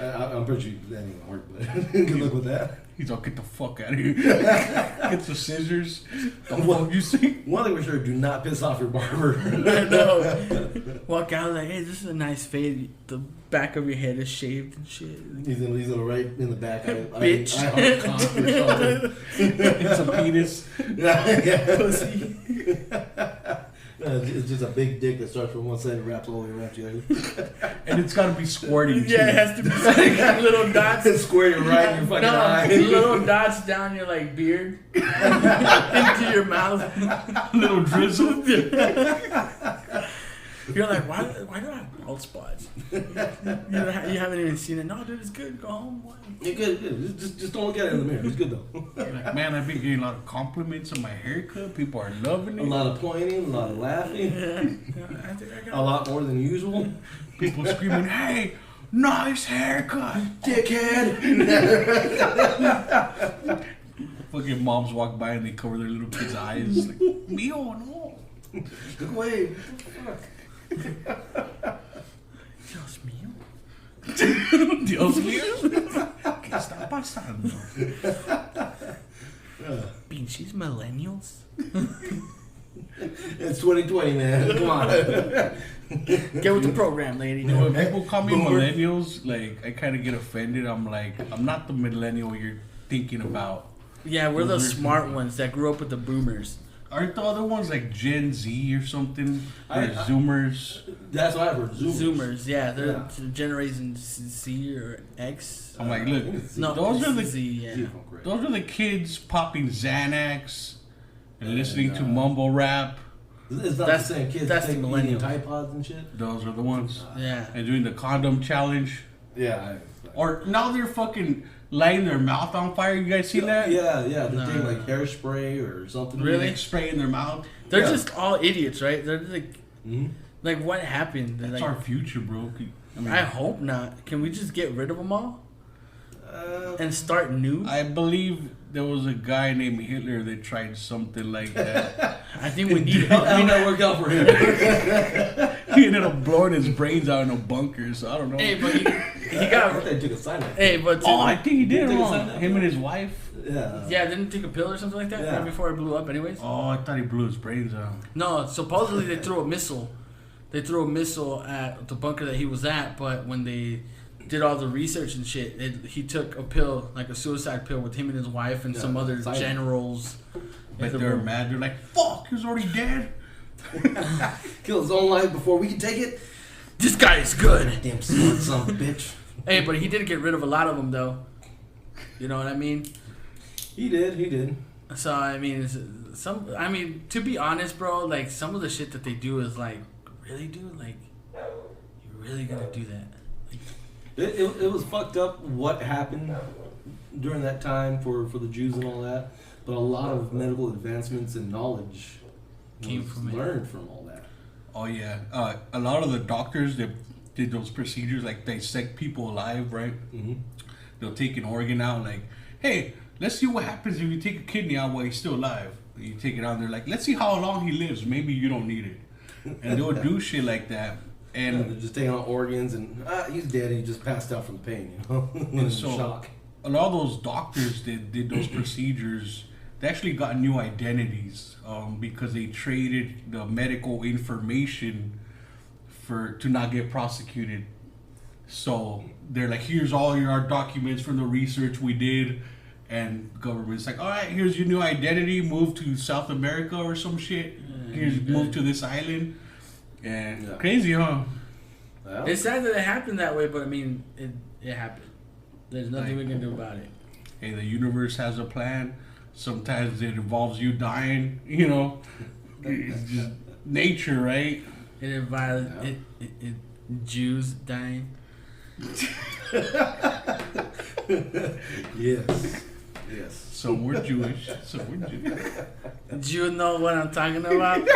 I'm pretty sure that ain't gonna work, but good luck with that. He's all, get the fuck out of here. Get the scissors. The fuck you see? One thing for sure, do not piss off your barber. I know. Walk out like, hey, this is a nice fade. The back of your head is shaved and shit. He's gonna right in the back. Bitch. I heart cough or something. It's a penis. Yeah. Pussy. It's just a big dick that starts from one side and wraps all the way around the other. And it's gotta be squirting too. Yeah, it has to be like little dots. It's square you right in your fucking No, eye. little dots down your like beard into your mouth. Little drizzle. You're like, why do I have bald spots? You haven't even seen it. No, dude, it's good. Go home. What? You're good. Just don't look at it in the mirror. It's good though. Like, man, I've been getting a lot of compliments on my haircut. People are loving A it. lot of pointing, a lot of laughing, Yeah, I think I got a lot more than usual. People screaming, hey, nice haircut. Dickhead. Fucking moms walk by and they cover their little kids' eyes. Like, Mio, no. Look away. What Dios mío. Dios mío. ¿Qué está pasando? Pinches millennials. It's 2020, man. Come on. Get with the program, lady. When people call me Boomer. millennials, like, I kind of get offended. I'm like, I'm not the millennial you're thinking about. Yeah, we're the smart ones that grew up with the boomers. Aren't the other ones like Gen Z or something? Or I- Zoomers? That's what I've heard. Zoomers, yeah, they're Yeah. Generation Z or X. I'm like, look, No, those are the Z, yeah. those are the kids popping Xanax and listening to mumble rap. It's not That's- the same kids. that's that the take eating millennials. Tide Pods and shit. Those are the ones. Yeah. And doing the condom challenge. Yeah. Or now they're fucking lighting their mouth on fire. You guys seen that? Yeah. They're No. taking like hairspray or something. Really? Like spraying their mouth. They're Yeah. just all idiots, right? They're Mm-hmm. like what happened? They're That's like, our future, bro. I hope not. Can we just get rid of them all and start new? I believe there was a guy named Hitler that tried something like that. I think we need. How did that work out for him? He ended up blowing his brains out in a bunker, so I don't know. Hey, but he I got. think they took a cyanide. Hey, but Oh, I think he did Take a wrong. sign Him up. and his wife. Yeah. yeah, didn't take a pill or something like that Yeah. right before it blew up. Anyways, Oh, I thought he blew his brains out. no. Supposedly they threw a missile. They threw a missile at the bunker that he was at, but when they did all the research and shit, he took a pill, like a suicide pill, with him and his wife and Yeah, some other cyanide. generals. But they're mad. They're like, fuck, he was already dead. Kill his own life before we can take it. This guy is good. Damn smart son of a bitch. Hey, but he did get rid of a lot of them, though. You know what I mean? He did. So I mean, to be honest, bro, like some of the shit that they do is like, really, dude, like, you're really gonna do that? Like, it was fucked up what happened during that time for the Jews and all that, but a lot of medical advancements and knowledge came from learned from all that. Oh yeah, a lot of the doctors that did those procedures, like dissect people alive, right? Mm-hmm. They'll take an organ out, like, hey, let's see what happens if you take a kidney out while he's still alive. You take it out, and they're like, let's see how long he lives. Maybe you don't need it, and they'll do shit like that. And they're just taking out organs, and he's dead. He just passed out from the pain, you know, in so, shock. A lot of those doctors that did those procedures, they actually got new identities because they traded the medical information to not get prosecuted. So they're like, here's all our documents from the research we did, and government's like, all right, here's your new identity. Move to South America or some shit. Move to this island. And crazy, huh? Well, it's sad that it happened that way, but I mean, it happened. There's nothing we can do about it. Hey, the universe has a plan. Sometimes it involves you dying, you know. It's just nature, right? It involves Jews dying. Yes. So we're Jewish. Do you know what I'm talking about?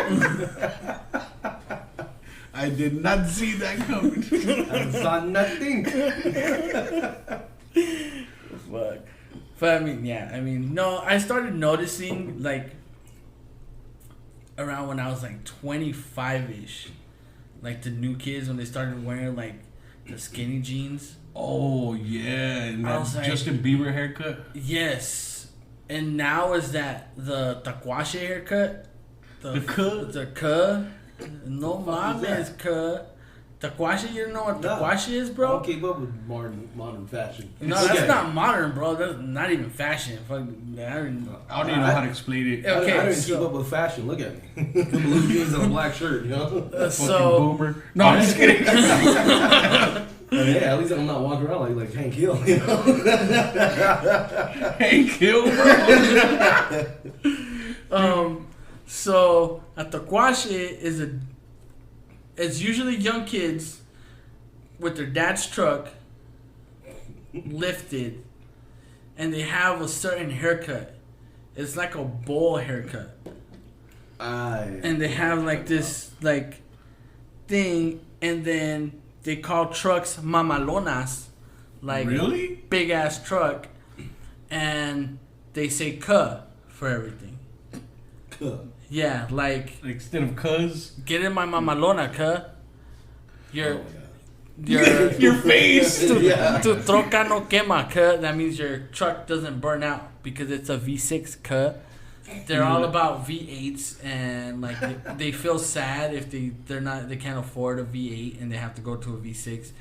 I did not see that coming. I saw nothing. Fuck. But no, I started noticing, like, around when I was, like, 25-ish. Like, the new kids, when they started wearing, like, the skinny jeans. Oh, yeah. And I was that like, Justin Bieber haircut. Yes. And now is that the Taquache haircut? The cut? The cut? No mames, cut. Taquache, you know what Taquache is, I bro? don't keep up with modern fashion. No, that's not modern, bro. That's not even fashion. Fuck, I don't even know how to explain it. Okay, I don't even keep up with fashion. Look at me. Blue jeans and a black shirt, you know? So, boomer. No, I'm just kidding. Yeah, at least I'm not walking around like Hank Hill, you know? Hank Hill, bro. So a Taquache it's usually young kids with their dad's truck lifted, and they have a certain haircut. It's like a bowl haircut. And they have like this like thing, and then they call trucks mamalonas, like really big ass truck, and they say "cuh" for everything. Cuh. Yeah, like instead of cuz. Get in my mamalona, cuh. Your face. Tu troca no quema, cuh. That means your truck doesn't burn out because it's a V6, cuh. They're all about V8s, and like they feel sad if they can't afford a V8 and they have to go to a V6.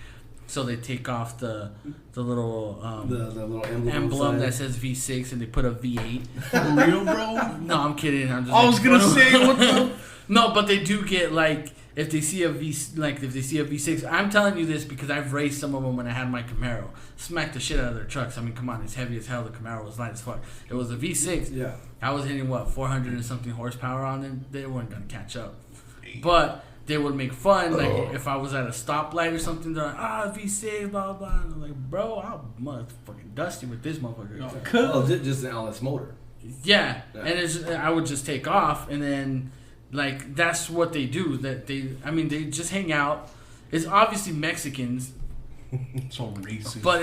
So they take off the little the little emblem that says V6 and they put a V8. For real, bro? No, I'm kidding. I was gonna say what the. No, but they do get like if they see a V6. I'm telling you this because I've raced some of them when I had my Camaro. Smacked the shit out of their trucks. I mean, come on, it's heavy as hell. The Camaro was light as fuck. It was a V6. Yeah. I was hitting 400 and something horsepower on them. They weren't gonna catch up, but they would make fun. Like if I was at a stoplight or something, they're like, V6, blah blah. And I'm like, bro, I'll motherfucking dust you with this motherfucker. Just an LS motor. Yeah, and I would just take off, and then like that's what they do. They just hang out. It's obviously Mexicans. So racist. But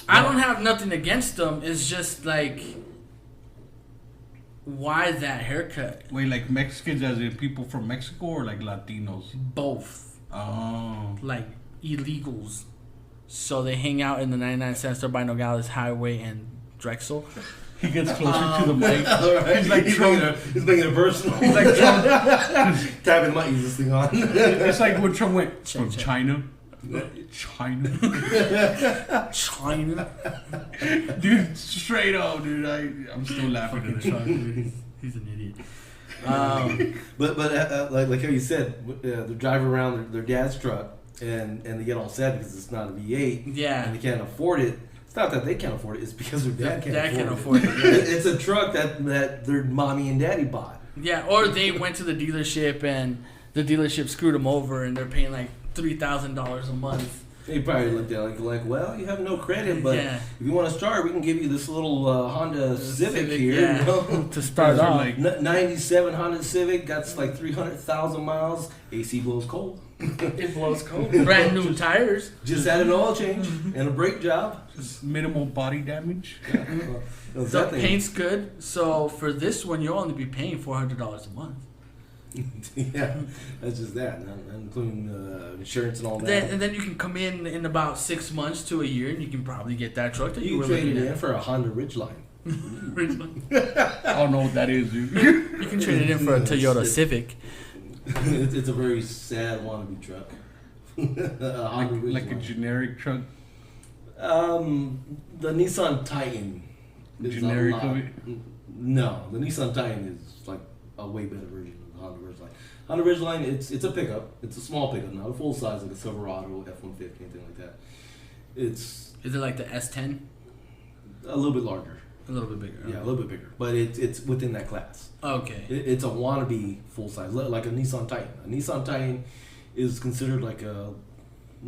I don't have nothing against them. It's just like, why that haircut? Wait, like Mexicans as in people from Mexico or like Latinos? Both. Oh. Like illegals. So they hang out in the 99 cent store by Nogales Highway and Drexel. He gets closer to the mic. Right. He's like Trump. He's making it personal. He's like Trump. Tapping might use this thing on. It's like when Trump went from China. China. Dude, straight up, dude. I'm still laughing at Trump, dude. He's an idiot. But like how you said, they're driving around their dad's truck and they get all sad because it's not a V8. Yeah. And they can't afford it. It's not that they can't afford it. It's because their dad can't Dad afford can't it. afford it. It's a truck that their mommy and daddy bought. Yeah, or they went to the dealership and the dealership screwed them over and they're paying like $3,000 a month. They probably looked at it like, well, you have no credit, but Yeah. if you want to start, we can give you this little Honda Civic here. yeah, You know? to start Those are off. like- 97 Honda Civic, got like 300,000 miles. AC blows cold. It blows cold. Brand new tires. Just had an oil change and a brake job. Minimal body damage. The paint's good. So for this one, you'll only be paying $400 a month. Yeah, that's just that, not including insurance and all that. And then you can come in about 6 months to a year, and you can probably get that truck that you You were can trade looking it in at. for a Honda Ridgeline. I don't know what that is, dude. You can trade it in for a Toyota Civic. It's a very sad wannabe truck. A Honda Ridgeline. Like a generic truck. The Nissan Titan. is a Generic lot- of it? No, the Nissan Titan is like a way better version of the Honda Ridgeline. Honda Ridgeline, it's a pickup. It's a small pickup, not a full size like a Silverado, F-150, anything like that. It's Is it like the S10? a little bit larger. A little bit bigger. Yeah, a little bit bigger, but it's within that class. Okay. It's a wannabe full size, like a Nissan Titan. A Nissan Titan is considered like the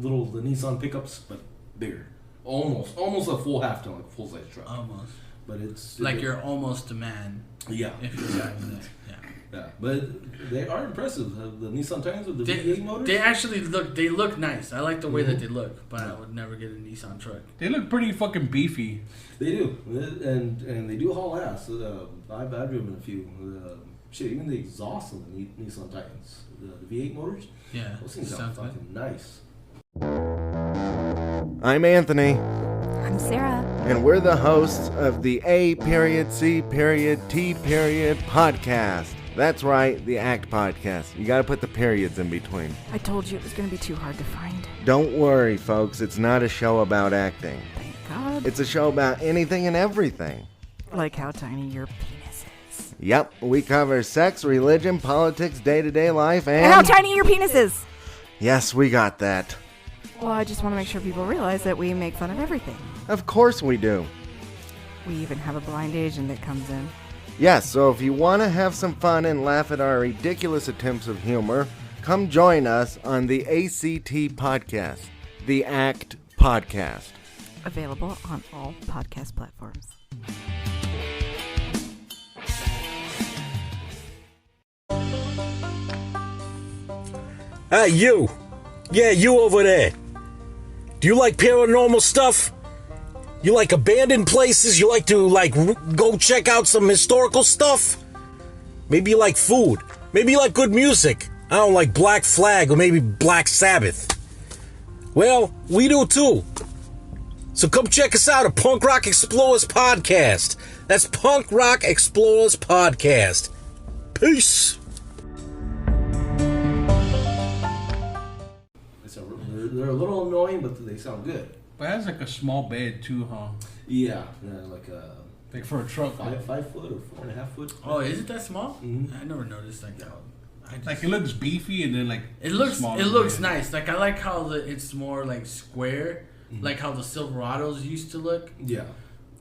Nissan pickups, but bigger. Almost a full half ton, like a full size truck. Almost. But it's Like you're almost a man yeah, if you're driving that. Yeah. yeah. But they are impressive. The Nissan Titans with the They, V8 motors. they actually look nice. I like the way that Mhm. they look, but I would never get a Nissan truck. They look pretty fucking beefy. They do, and they do haul ass. I've driven a few. Shit, even the exhaust on the Nissan Titans, the V8 motors, Yeah. those things sound Sounds good. fucking nice. I'm Anthony, I'm Sarah. and we're the hosts of the A.C.T. podcast. That's right, the ACT podcast. You gotta put the periods in between. I told you it was going to be too hard to find. Don't worry, folks, it's not a show about acting. Thank God. It's a show about anything and everything. Like how tiny your penis is. Yep, we cover sex, religion, politics, day-to-day life, And how and... tiny your penis is! Yes, we got that. Well, I just want to make sure people realize that we make fun of everything. Of course we do. We even have a blind agent that comes in. Yes, so if you want to have some fun and laugh at our ridiculous attempts of humor, come join us on the ACT podcast, the ACT podcast. Available on all podcast platforms. Hey, you. Yeah, you over there. Do you like paranormal stuff? You like abandoned places? You like to, go check out some historical stuff? Maybe you like food. Maybe you like good music. I don't like Black Flag or maybe Black Sabbath. Well, we do too. So come check us out at Punk Rock Explorers Podcast. That's Punk Rock Explorers Podcast. Peace. They're a little annoying, but they sound good. But it has like a small bed too, huh? Yeah, like a Like for a truck. 5 foot or 4.5 foot. Oh, is it that small? Mhm. I never noticed like that. Like it looks beefy and then like It looks smaller bed. nice. Like I like how it's more like square, Mhm. like how the Silverados used to look, Yeah,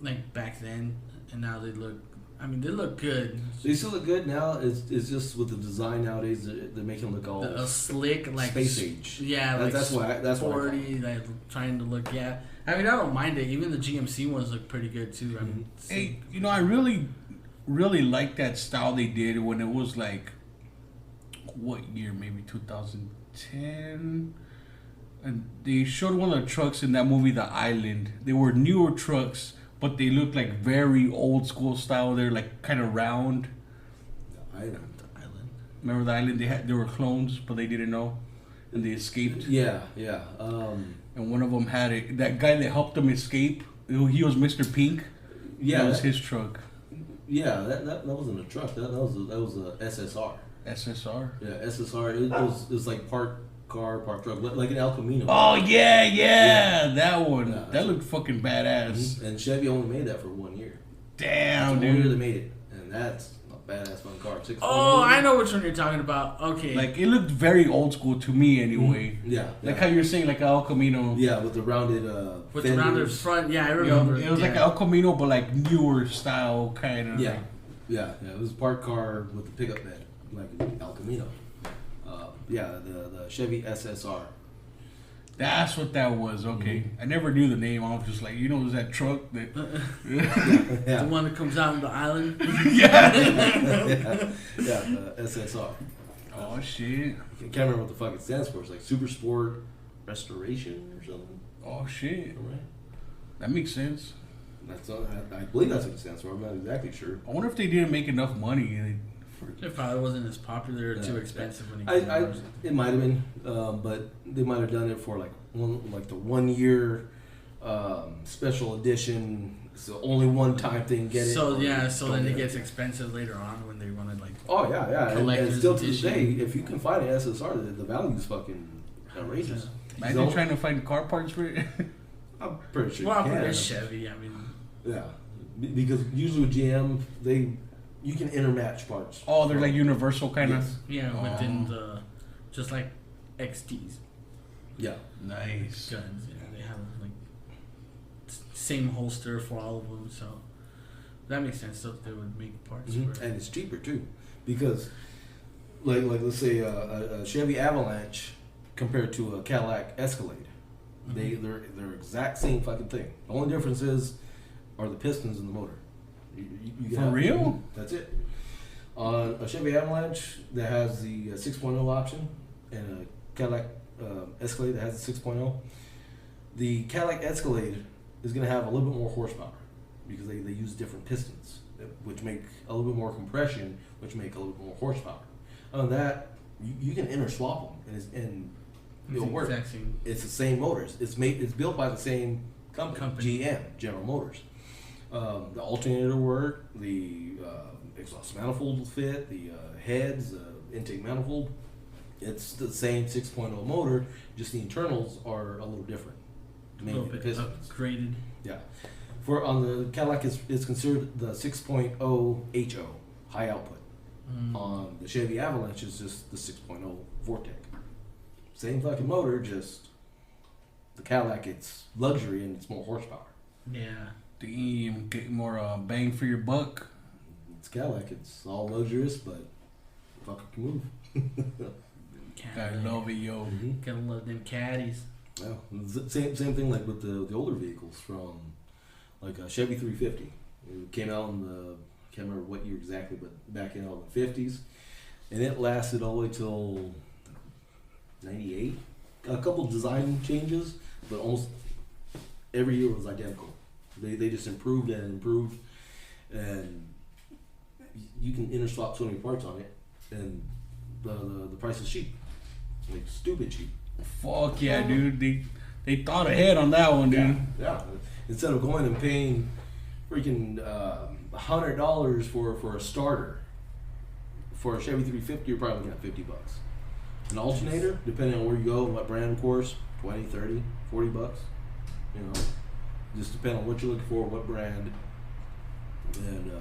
like back then, and now they look. I mean, they look good. they still look good now. It's just with the design nowadays, they're making them look all A slick, like space age. Yeah, That- like that's why I call sporty, like trying to look. Yeah, I mean, I don't mind it. Even the GMC ones look pretty good too. I mean, Hey, I really, really like that style they did when it was like, what year? Maybe 2010. And they showed one of the trucks in that movie, The Island. They were newer trucks, but they looked like very old school style. They're like kind of round. Island. Remember The Island? They were clones, but they didn't know, and they escaped. Yeah. And one of them had it. That guy that helped them escape, he was Mr. Pink. Yeah, That was his truck. Yeah, that wasn't a truck. That was a SSR. SSR. Yeah, SSR. It was like parked car, parked truck, like an El Camino. Oh yeah, that one. Yeah. That looked fucking badass. And Chevy only made that for 1 year. Damn, That's 1 year they dude. made it, and that's a badass fun car. Oh, I know which one you're talking about. Okay. Like, it looked very old school to me anyway. Yeah. Like how you're saying, like an El Camino. Yeah, with the rounded with the rounded front. Yeah, I You remember. know, it was like an El Camino, but like newer style kind of. Yeah. Yeah. It was a parked car with the pickup bed, like El Camino. The Chevy SSR. That's what that was. Okay, I never knew the name. I was just like, it was that truck that. The one that comes out on the island. Yeah, the SSR. Oh shit! I can't remember what the fuck it stands for. It's like Super Sport Restoration or something. Oh shit! Right. That makes sense. I believe that's what it stands for. I'm not exactly sure. I wonder if they didn't make enough money. It probably wasn't as popular or too expensive when he came out. It might have been, but they might have done it for like the 1 year special edition. So only one time thing. Get it. So then it gets expensive later on when they want to like. Oh yeah. And Collector's still to this edition. day, if you can find an SSR, the value is fucking outrageous. Imagine trying to find car parts for it. I'm pretty sure. Well, you can. it's Chevy. I mean. Yeah, because usually with GM, you can intermatch parts. Oh, they're like universal kind of. Yeah, within the just like XDs. Yeah. Nice. Guns. Yeah, they have like same holster for all of them, so that makes sense. So they would make parts for it. And it's cheaper too, because like let's say a Chevy Avalanche compared to a Cadillac Escalade, they're exact same fucking thing. The only difference are the pistons in the motor. You For real? That's it. On a Chevy Avalanche that has the 6.0 option and a Cadillac Escalade that has the 6.0, the Cadillac Escalade is going to have a little bit more horsepower because they use different pistons, which make a little bit more compression, which make a little bit more horsepower. On that, you can interswap them and it'll work. It's the same motors. It's built by the same company. GM, General Motors. The alternator work, the exhaust manifold will fit, the heads, intake manifold. It's the same 6.0 motor, just the internals are a little different. A little bit upgraded. Yeah. On the Cadillac, it's considered the 6.0 HO, high output. On the Chevy Avalanche, it's just the 6.0 Vortec. Same fucking motor, just the Cadillac, it's luxury and it's more horsepower. Yeah. Damn, get more bang for your buck. It's Cadillac. It's all luxurious, but fucking can move. I love it, yo. Gotta love them caddies. Yeah, same thing like with the older vehicles from like a Chevy 350. It came out in the can't remember what year exactly, but back in all the 50s, and it lasted all the way till 98. A couple design changes, but almost every year was identical. They just improved and improved, and you can interswap so many parts on it, and the price is cheap, like stupid cheap. Fuck yeah, dude! They thought ahead on that one, dude. Yeah. Instead of going and paying freaking $100 for a starter for a Chevy 350, you're probably looking at $50. An alternator, depending on where you go, what brand, of course, 20, 30, $40. You know. Just depend on what you're looking for, what brand, and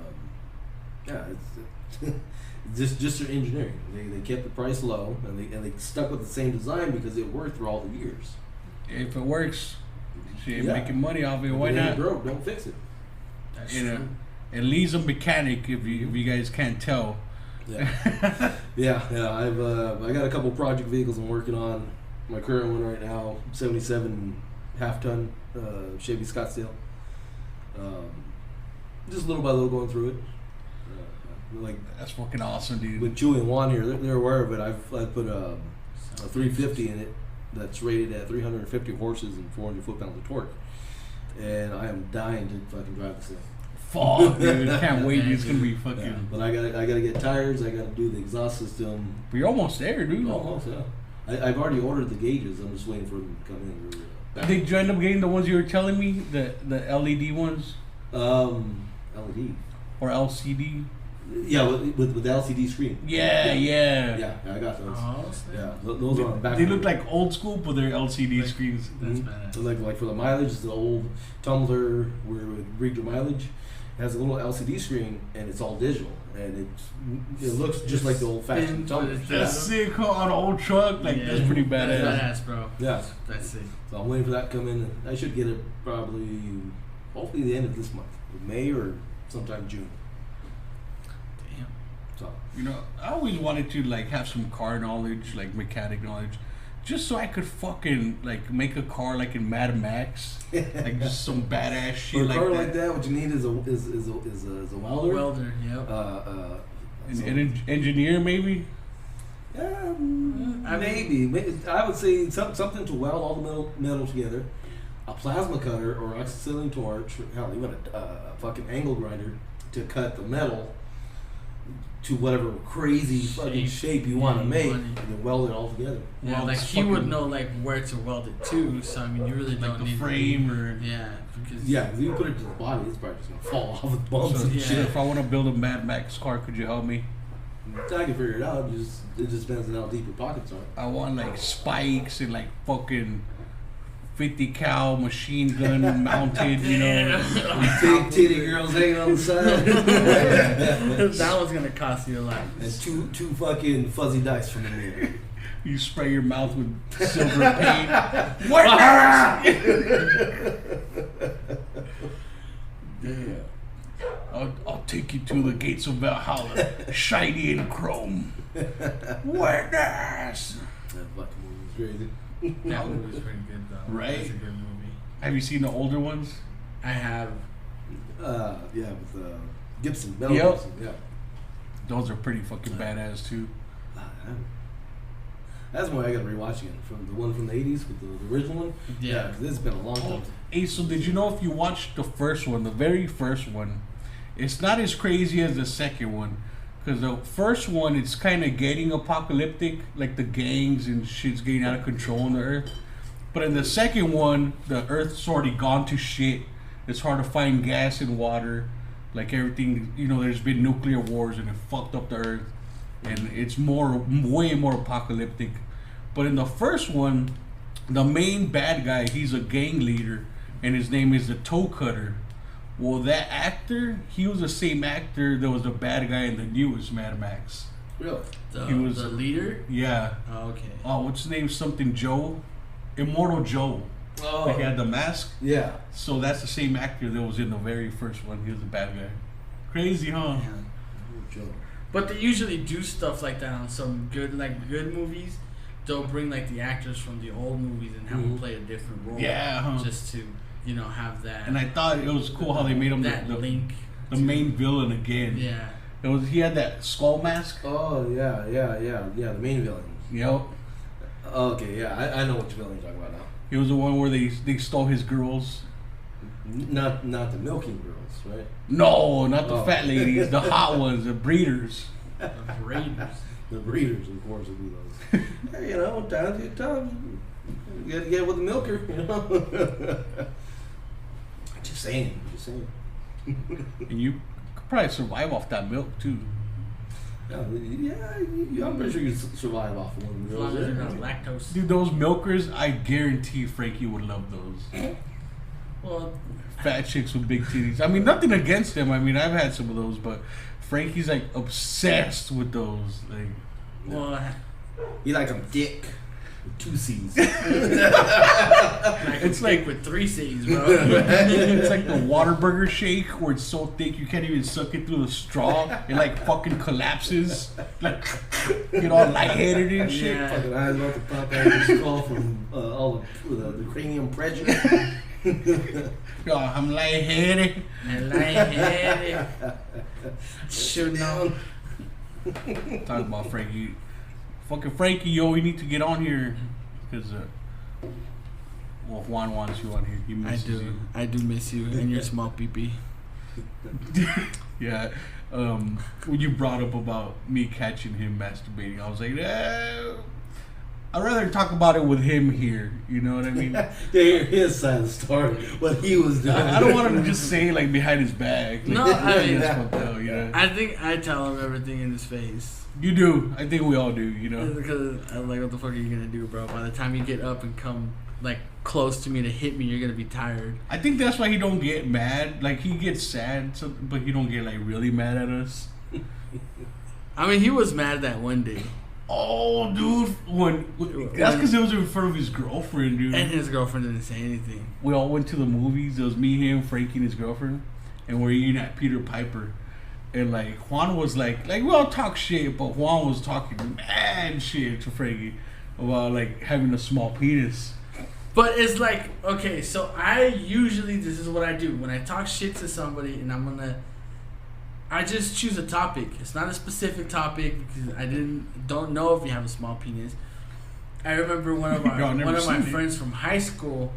it's just their engineering. They kept the price low, and they stuck with the same design because it worked through all the years. If it works, shit, making money off it. Why not? Broke, don't fix it. That's You know, true. and Lee's a mechanic. If you guys can't tell. Yeah, I got a couple project vehicles I'm working on. My current one right now, 77 half-ton Chevy Scottsdale. Just little by little going through it. Like That's fucking awesome, dude. with Chewy and Juan here, they're aware of it. I've put a 350 in it that's rated at 350 horses and 400 foot-pounds of torque, and I am dying to fucking drive this thing. Fuck, dude. Can't wait. It's gonna be fucking. Yeah, but I gotta get tires. I gotta do the exhaust system. But you're almost there, dude. Almost, yeah. I've already ordered the gauges. I'm just waiting for them to come in. Did you end up getting the ones you were telling me, the LED ones LED or LCD? Yeah, with the LCD screen. Yeah. Yeah, I got those. Oh, Yeah, those are on the back. They look like old school, but they're LCD screens. That's Mhm. badass. So like for the mileage, it's the old tumbler where it would read your mileage, It has a little LCD screen, and it's all digital, and it looks just like the old-fashioned television. That's sick, huh? On an old truck. Like, that's pretty badass. That's badass, bro. Yeah. That's sick. So I'm waiting for that to come in. I should get it probably, hopefully the end of this month, May or sometime June. Damn. So You know, I always wanted to like have some car knowledge, like mechanic knowledge, just so I could fucking like make a car like in Mad Max, like just some badass shit for a like car that. like that, what you need is a welder. Welder, yep. An engineer maybe. Yeah, maybe. I would say something to weld all the metal together. A plasma cutter or oxyacetylene torch. Hell, even a fucking angle grinder to cut the metal to whatever crazy fucking shape you want to make, and then weld it all together. Yeah, Well, like it's he would fucking- know like where to weld it to. So I mean, you really Like don't the need frame or. Yeah, because Yeah, because you put it to the body, it's probably just gonna fall off with bumps So, and yeah. shit, if I want to build a Mad Max car, could you help me? shit. I can figure it out. It just depends on how deep your pockets are. I want like spikes and like fucking 50 cal machine gun mounted, you know. Big titty girls hanging on the side. that one's gonna cost you a lot. And two fucking fuzzy dice from the mirror. You spray your mouth with silver paint. I'll take you to the gates of Valhalla, shiny and chrome. Witness. That fucking movie was crazy. That movie was pretty good though. Right? That's a good movie. Have you seen the older ones? I have. Yeah, with Gibson. Mel Yep. Gibson. Yeah. Those are pretty fucking badass too. That's why I got rewatching it from the one from the '80s with the original one. Yeah. because it's been a long time. Hey, so did you know if you watched the first one, the very first one, it's not as crazy as the second one. Because the first one, it's kind of getting apocalyptic, like the gangs and shit's getting out of control on the earth. But in the second one, the earth's already gone to shit. It's hard to find gas and water. Like everything, you know, there's been nuclear wars and it fucked up the earth. And it's way more apocalyptic. But in the first one, the main bad guy, he's a gang leader, and his name is the Toe Cutter. Well, that actor, he was the same actor that was the bad guy in the newest Mad Max. Really? He was- The leader. Yeah. Oh, okay. Oh, what's his name? Something Joe? Immortal Joe. Oh, He had the mask. yeah. So that's the same actor that was in the very first one. He was the bad guy. Crazy, huh? Yeah. Joe. But they usually do stuff like that on some good movies. They'll bring like the actors from the old movies and have them play a different role. Yeah, huh. Just to have that. And I thought it was cool how they made him that the link. the main villain again. Yeah. He had that skull mask. Oh yeah. The main villain. Yep. Okay, yeah, I know which villain you're talking about now. He was the one where they stole his girls. Not the milking girls, right? No, not the Oh. fat ladies, the hot ones, the breeders. The Raiders. The breeders, of course, will be those. Hey, you know, time to time. You gotta get with the milker, you know. Just saying. And you could probably survive off that milk too. Yeah, I'm pretty sure you survive off of one of As the long as you're not girls. lactose. Dude, those milkers, I guarantee Frankie would love those. Well, Fat chicks with big titties. I mean, nothing against them. I mean, I've had some of those, but Frankie's like obsessed with those. Like, well, You like them thick, with 2 C's. it's like with 3 C's, bro. it's like the Whataburger shake where it's so thick you can't even suck it through the straw. It like fucking collapses. Like, get all lightheaded and shit. Yeah. Fucking eyes about to pop out of your skull from all the cranium pressure. Yo, I'm lightheaded. And lightheaded. Shooting on. Talking about Frankie. Fucking Frankie, yo, we need to get on here. Because, well, Juan wants you on here. He misses you. I do miss you and your small pee-pee. Yeah. When you brought up about me catching him masturbating, I was like, I'd rather talk about it with him here. You know what I mean? Yeah, hear his side of the story, what he was doing. I don't want him to just say like behind his back. Like, No, I mean, that's fucked up, you know? I think I tell him everything in his face. You do. I think we all do, you know? Because I'm like, what the fuck are you gonna do, bro? By the time you get up and come like close to me to hit me, you're gonna be tired. I think that's why he don't get mad. Like he gets sad, but he don't get like really mad at us. I mean, he was mad that one day. Oh, dude, that's because it was in front of his girlfriend, dude. And his girlfriend didn't say anything. We all went to the movies. It was me, him, Frankie, and his girlfriend, and we're eating at Peter Piper. And like Juan was like we all talk shit, but Juan was talking mad shit to Frankie about like having a small penis. But it's like, okay, so this is what I do when I talk shit to somebody, and I just choose a topic. It's not a specific topic because I don't know if you have a small penis. I remember one of my friends from high school,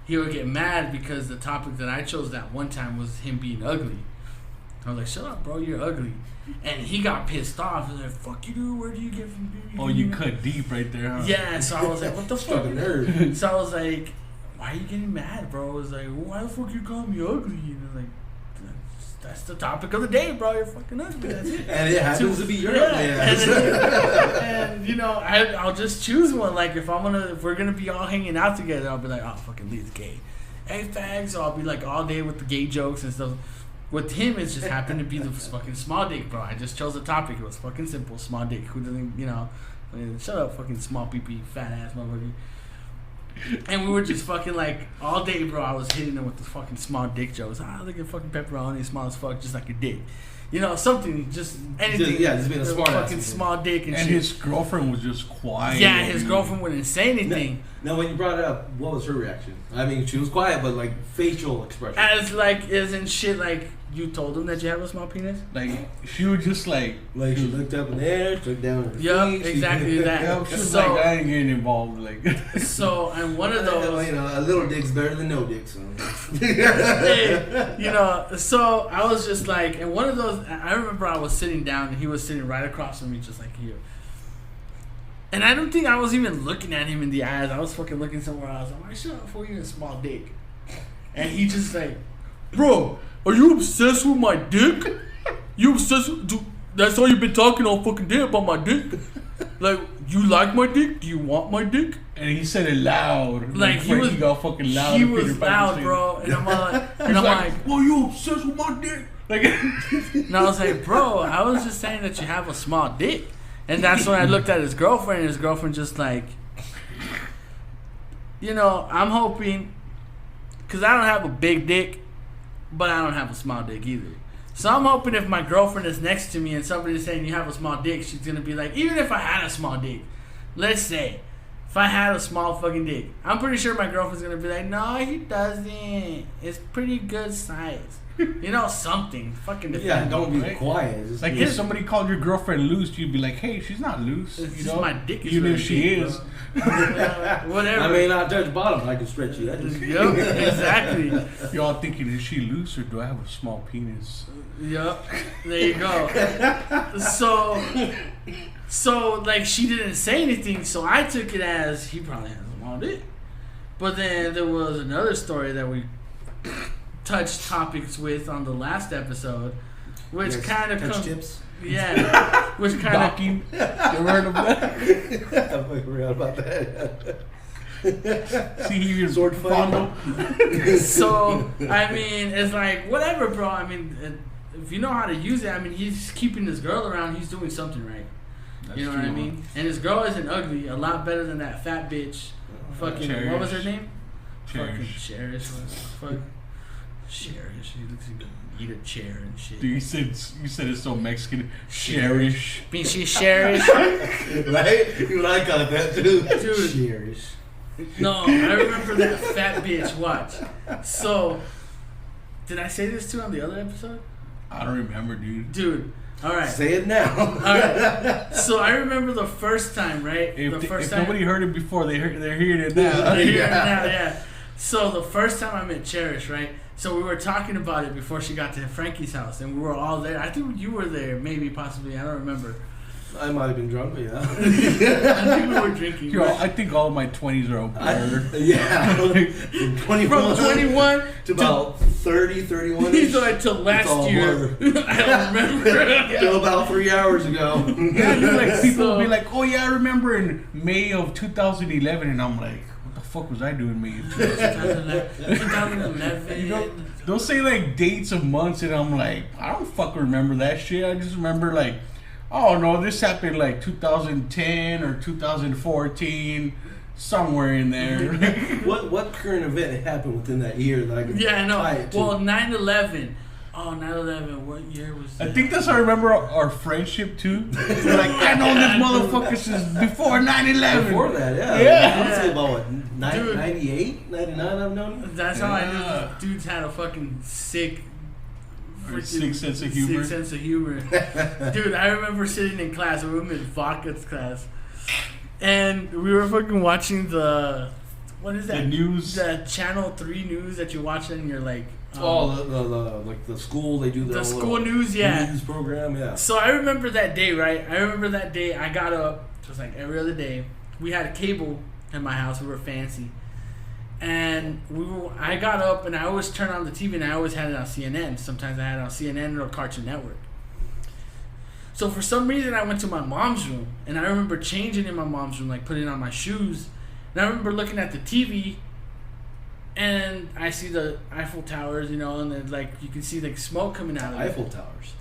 he would get mad because the topic that I chose that one time was him being ugly. I was like, shut up, bro, you're ugly. And he got pissed off. He was like, fuck you, dude, where do you get from? Oh, you cut deep right there, huh? Yeah, so I was like, what the fuck? Nerd. So I was like, why are you getting mad, bro? I was like, why the fuck you call me ugly? And I was like, that's the topic of the day, bro. You're fucking ugly. That's it. And it happens to be your ugly ass. And you know, I'll just choose one. Like if we're gonna be all hanging out together, I'll be like, oh, fucking Lee's gay. Hey, fags. So I'll be like all day with the gay jokes and stuff. With him, it just happened to be the fucking small dick, bro. I just chose a topic. It was fucking simple, small dick. Who doesn't, you know? Shut up, fucking small pee-pee, fat ass motherfucker. And we were just fucking like all day, bro. I was hitting him with the fucking small dick jokes. Look at fucking pepperoni, small as fuck, just like your dick. You know, something, just anything. Just being a smart ass. Fucking small dick and shit. His girlfriend was just quiet. Yeah, his girlfriend wouldn't say anything. Now, when you brought it up, what was her reaction? I mean, she was quiet, but like facial expression. As in shit, like you told him that you have a small penis. Like she was just like she looked up in the air, looked down. Yep, exactly that. Yep, she was like, I ain't getting involved. Like so, and one of those, you know, a little dick's better than no dick. So hey, you know, so I was just like, and one of those, I remember I was sitting down and he was sitting right across from me, just like here. And I don't think I was even looking at him in the eyes. I was fucking looking somewhere else. I'm like, shut up, for you a small dick. And he just like, bro, are you obsessed with my dick? You obsessed with, that's all you've been talking all fucking day about my dick? Like, you like my dick? Do you want my dick? And he said it loud. Like he got fucking loud. He was loud, bro. And I'm like, well, you obsessed with my dick? Like, and I was like, bro, I was just saying that you have a small dick. And that's when I looked at his girlfriend, and his girlfriend just like, you know, I'm hoping, because I don't have a big dick, but I don't have a small dick either. So I'm hoping if my girlfriend is next to me and somebody's saying you have a small dick, she's going to be like, even if I had a small dick, let's say, if I had a small fucking dick, I'm pretty sure my girlfriend's going to be like, no, he doesn't. It's pretty good size. You know, something. Fucking defend. Yeah, don't be quiet. Like if somebody called your girlfriend loose, you'd be like, hey, she's not loose. It's you just know? my dick is even really if she big, is. Whatever. I may not touch bottom, but I can stretch you. Yep, exactly. You're all thinking, is she loose or do I have a small penis? Yep, there you go. So like she didn't say anything, so I took it as he probably has a small dick. But then there was another story that we touched topics with on the last episode, which kind of comes. Tips. Yeah, which kind of. Docking. You ever heard of that? I forgot about that. See, he was Sword fight. So I mean, it's like whatever, bro. I mean, if you know how to use it, I mean, he's keeping his girl around. He's doing something right. That's you know true, what I mean? And his girl isn't ugly. A lot better than that fat bitch. Fucking Cherish. what was her name? Cherish. Fucking Cherish. Fuck. Cherish. She looks like eat a chair and shit. Dude, you said it's so Mexican. Cherish. I mean, she's Cherish. Right? You like that too. Dude. Cherish. No, I remember that fat bitch. Watch. So, did I say this too on the other episode? I don't remember, dude. Dude. All right. Say it now. All right. So I remember the first time, right? If nobody heard it before, they're hearing it now. They're hearing it now, yeah. So the first time I met Cherish, right? So we were talking about it before she got to Frankie's house, and we were all there. I think you were there, maybe, possibly. I don't remember. I might have been drunk, but yeah. I think we were drinking. Yo, I think all of my 20s are a blur. Yeah. From 21, From 21 to about 30, 31. He's like, till last year. I don't remember. Till about 3 hours ago. Yeah, dude, like people will be like, "Oh yeah, I remember in May of 2011," and I'm like, "What the fuck was I doing, me? 2011. You know, they'll say like dates of months, and I'm like, I don't fucking remember that shit. I just remember like, oh no, this happened like 2010 or 2014, somewhere in there. What current event happened within that year that I could Yeah, I know. tie it to? Well, 9/11. Oh, 9/11. What year was that? I think that's how I remember our friendship too. We're like, I know this motherfucker since before 9/11. Before that, yeah. Yeah. I would say about what, Dude. 98, 99 I've known you? That's how I knew dudes had a fucking sick sense of humor. Sick sense of humor. Dude, I remember sitting in class. We were in Vodka's class. And we were fucking watching what is that? The news. The Channel 3 news that you watch and you're like... the school, they do their the own school little news, yeah. news program, yeah. So I remember that day, right? I remember that day I got up, just like every other day. We had a cable in my house. We were fancy. And I got up and I always turn on the TV and I always had it on CNN. Sometimes I had it on CNN or Cartoon Network. So for some reason I went to my mom's room and I remember changing in my mom's room, like putting on my shoes. And I remember looking at the TV and I see the Eiffel Towers, you know, and then like you can see like smoke coming out of it. Eiffel Towers.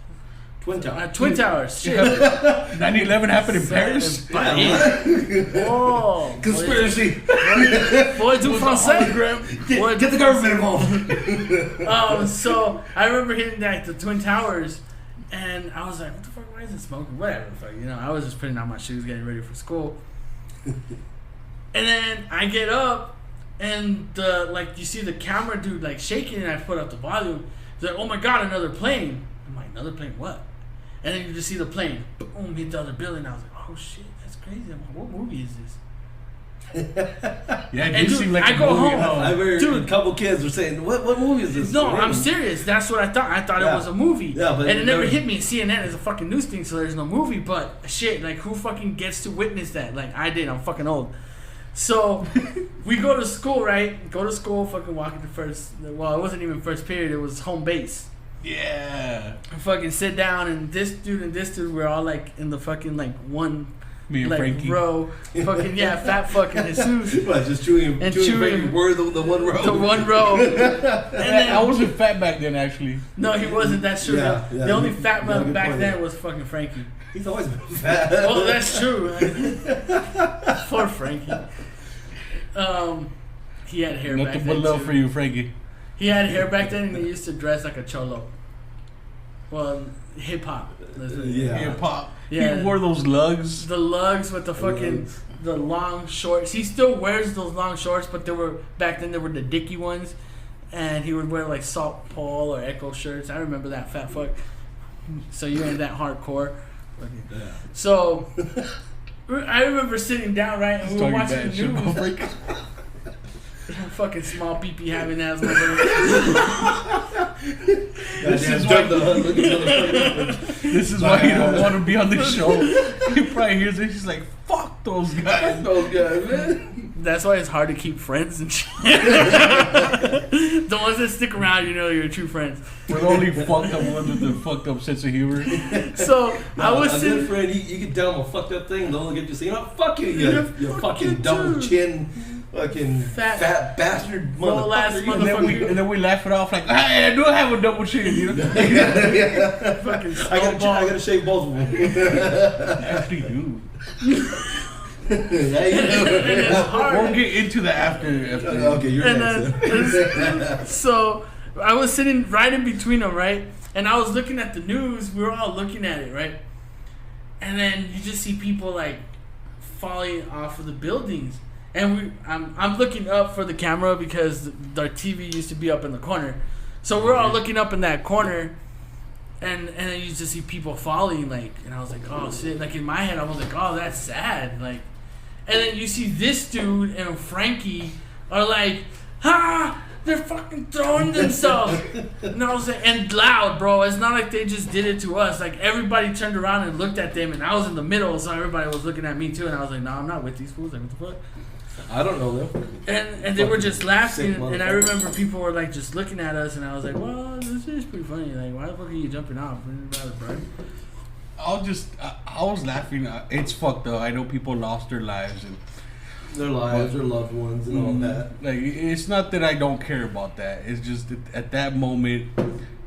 Twin Towers. Twin Towers. Shit. 9/11 happened in Paris. Whoa. Conspiracy. Boy, do français. Get the government involved. So I remember hitting like the Twin Towers, and I was like, "What the fuck? Why is it smoking? Whatever, fuck." You know, I was just putting on my shoes, getting ready for school. And then I get up, and you see the camera dude like shaking, and I put up the volume. He's like, "Oh my god, another plane!" I'm like, "Another plane? What?" And then you just see the plane, boom, hit the other building. I was like, "Oh shit, that's crazy! I'm like, what movie is this?" Yeah, it And did dude, seem like I a go movie. home. I heard Dude. a couple kids were saying, what movie is this? No, I'm serious. That's what I thought. I thought it Yeah. was a movie. Yeah, but and it never there- hit me. CNN is a fucking news thing, so there's no movie. But shit, like who fucking gets to witness that? Like I did. I'm fucking old. So we go to school, right? Go to school, fucking walk into first. Well, it wasn't even first period. It was home base. Yeah. I fucking sit down, and this dude we're all like in the fucking like one. Me and like Frankie. row, fucking fat fucking Jesus, Right, just chewing Frankie were the one row. the one row. And then, I wasn't fat back then, actually. no, he wasn't. That's true. Yeah, the yeah, only you fat got a man good back point then there. was fucking Frankie. He's always been fat. Oh, that's true. Poor Frankie. He had hair back Nothing then but love too. for you, Frankie. He had hair back then, and he used to dress like a cholo. Well, hip hop. Yeah. Hip hop. Yeah. He wore those lugs. The lugs with the fucking Lugs. the long shorts. He still wears those long shorts, but there were back then there were the Dickie ones, and he would wear like Salt Paul or Echo shirts. I remember that fat fuck. So you ain't that hardcore. Yeah. So I remember sitting down right, and we were Talking watching bad the shit about news. Frankie. Fucking small pee having ass. This is why he don't want to be on the show. He probably hears it. He's like, "Fuck those guys." Those guys, man. That's why it's hard to keep friends and shit. The ones that stick around, you know, you're true friends. We're the only fucked up ones with the fucked up sense of humor. So I was a sitting. good friend, you can tell him a fucked up thing, they'll get you saying, "Oh, fuck you, you Fuck fucking you double too. chin, fucking Fat- fat bastard Roll ass motherfucker." And then we laugh it off like, "Hey, I do have a double chin," you know. Fucking I gotta shave both of them. Actually, do. Yeah, you do. and it's hard. We'll get into the after. Okay, you're And next. then, so I was sitting right in between them, right? And I was looking at the news. We were all looking at it, right? And then you just see people like falling off of the buildings. And I'm looking up for the camera because our TV used to be up in the corner. So we're all looking up in that corner. And then you just see people falling, like, and I was like, oh shit. Like in my head, I was like, oh, that's sad. Like, and then you see this dude and Frankie are like, ha! They're fucking throwing themselves. And I was like, and loud, bro. It's not like they just did it to us. Like everybody turned around and looked at them, and I was in the middle, so everybody was looking at me too. And I was like, no, I'm not with these fools. Like, what the fuck? I don't know them. And they were just laughing, Sick and I motherfuckers. remember people were like just looking at us, and I was like, well, this is pretty funny. Like, why the fuck are you jumping off? I was laughing. It's fucked up. I know people lost their lives, and their lives, their loved ones, and all that. Like, it's not that I don't care about that. It's just that at that moment,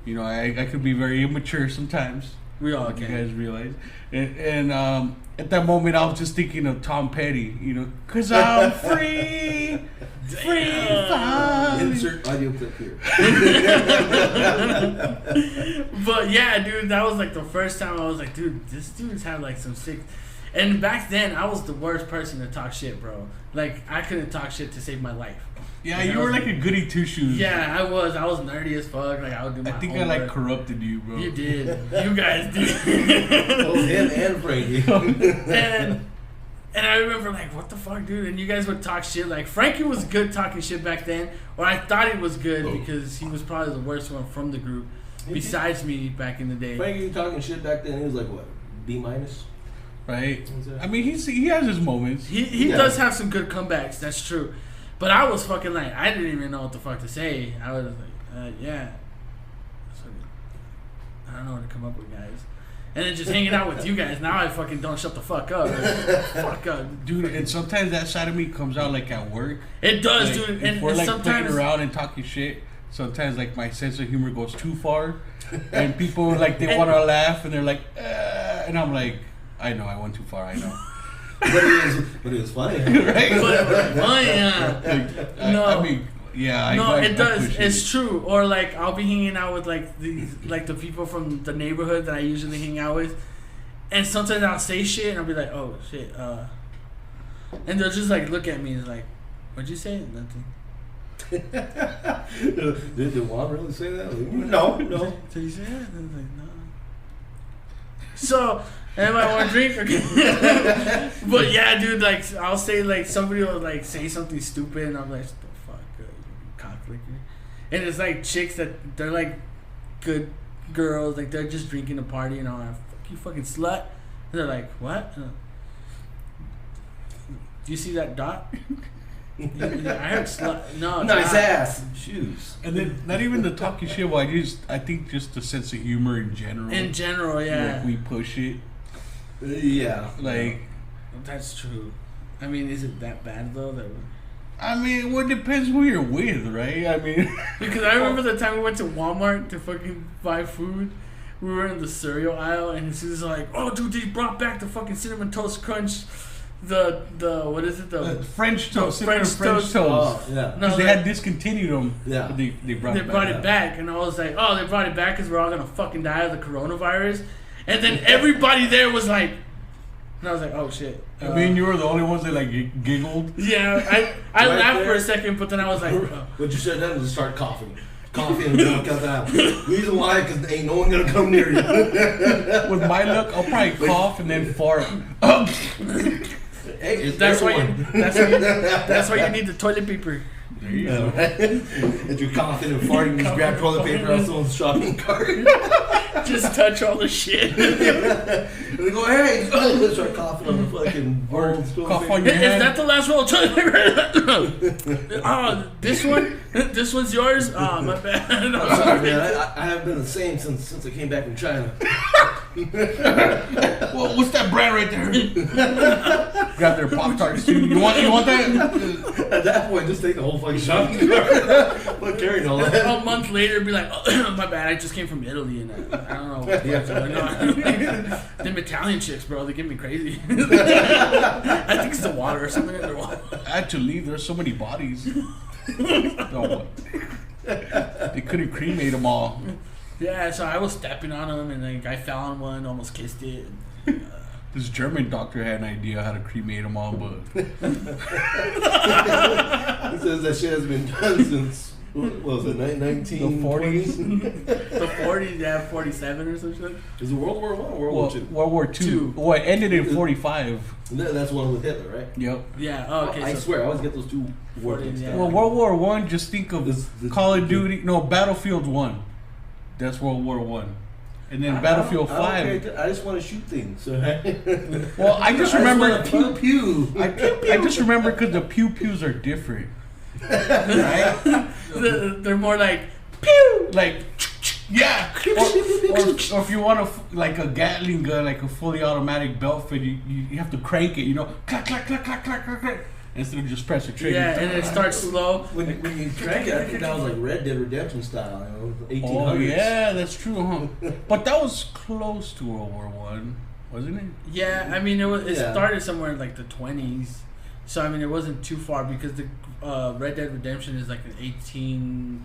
you know, I could be very immature sometimes. We all You can. guys realize, and at that moment, I was just thinking of Tom Petty. You know, 'cause I'm free, falling. Insert audio clip here. But yeah, dude, that was like the first time I was like, dude, this dude's had like some sick. And back then, I was the worst person to talk shit, bro. Like, I couldn't talk shit to save my life. Yeah, you were like a goody two shoes. Yeah, I was nerdy as fuck. Like, I would do my I think homework. I like corrupted you, bro. You did. You guys did. Both him and Frankie. And I remember like, what the fuck, dude? And you guys would talk shit. Like, Frankie was good talking shit back then, or I thought he was good because he was probably the worst one from the group, besides me back in the day. Frankie talking shit back then. He was like what, B-? Right? I mean, he has his moments. He does have some good comebacks. That's true. But I was fucking like, I didn't even know what the fuck to say. I was like, yeah. So, I don't know what to come up with, guys. And then just hanging out with you guys. Now I fucking don't shut the fuck up. Like, fuck up. Dude, and sometimes that side of me comes out like at work. It does, Like, dude. if And we're like sometimes playing around and talking shit, sometimes like my sense of humor goes too far. And people like, they want to laugh and they're like, and I'm like, I know, I went too far, I know. But it was funny. Right? No. I mean, yeah. No, I it does. push It's true. Or like I'll be hanging out with like the people from the neighborhood that I usually hang out with, and sometimes I'll say shit and I'll be like, oh shit, and they'll just like look at me and like, what'd you say? Nothing. Did Juan really say that? Like, no. Did you say that? And I was like, no. So, am I want to drink? Okay. But yeah, dude, like I'll say like somebody will like say something stupid and I'm like, what the fuck, cocklicker. And it's like chicks that they're like good girls, like they're just drinking a party and I'm like, fuck you, fucking slut. And they're like, what? Do you see that dot? I heard slut. No, Nice dot. ass. Shoes. And then not even the talking shit, but I think just the sense of humor in general. In general, yeah. Like we push it. Yeah. Like, That's true. I mean, is it that bad though? That I mean, well, it depends who you're with, right? I mean, because I remember the time we went to Walmart to fucking buy food. We were in the cereal aisle, and Susan's like, "Oh, dude, they brought back the fucking cinnamon toast crunch, the what is it? The French toast, French French toast. Oh, yeah. No, They had discontinued them. Yeah. But they brought it back. it back, and I was like, "Oh, they brought it back because we're all gonna fucking die of the coronavirus." And then everybody there was like, and I was like, "Oh shit." I mean, you were the only ones that like giggled. Yeah, I Right laughed there. for a second, but then I was like, What you should have done is start coughing. Coughing and drunk out that. Reason why? Because ain't no one gonna come near you. With my luck, I'll probably cough and then fart. Hey, it's "That's why everyone. that's why you need the toilet paper." There you go. As you're coughing and farting, you just grab toilet paper out of someone's shopping cart. Just touch all the shit. And they go, hey, start coughing on the fucking old toilet Cough paper. on your Is hand. that the last roll of toilet paper? Oh, this one? This one's yours? Oh, my bad. I'm Sorry, sorry. man. I haven't been the same since I came back from China. Well, what's that brand right there? Grab their Pop Tarts too. You want that? At that point, just take the whole fucking shopping cart. Fuck carrying all that. A month later, be like, oh, my bad, I just came from Italy and I don't know what the fuck's going on. Them Italian chicks, bro, they get me crazy. I think it's the water or something in their water. Actually, there's so many bodies. No, they couldn't cremate them all. Yeah, so I was stepping on them and like I fell on one, almost kissed it. This German doctor had an idea how to cremate them all, but It says that shit has been done since, what was it, 1940s? The 40s, yeah, 47 or some shit. Is it World War I or World War II? World War II. Well, it ended in 45. That's one with Hitler, right? Yep. Yeah, oh, okay. I so swear, I always get those two words mixed Yeah. up. Well, World War One. Just think of This- Call of Duty. No, Battlefield 1. That's World War One. And then Battlefield I don't 5. care, I just want to shoot things. Alright? Well, I just remember. pew pew. I just remember because the pew pews are different, right? they're more like, pew! Like, yeah. Or if you want like a Gatling gun, like a fully automatic belt fit, you have to crank it. You know, clack clack clack clack clack clack clack. instead of just press the trigger. Yeah, and it starts slow. When you drank it, I think that was like Red Dead Redemption style, 1800s. Oh yeah, that's true, huh? But that was close to World War One, wasn't it? Yeah, I mean it started somewhere in like the 20s, so I mean it wasn't too far because the Red Dead Redemption is like an 18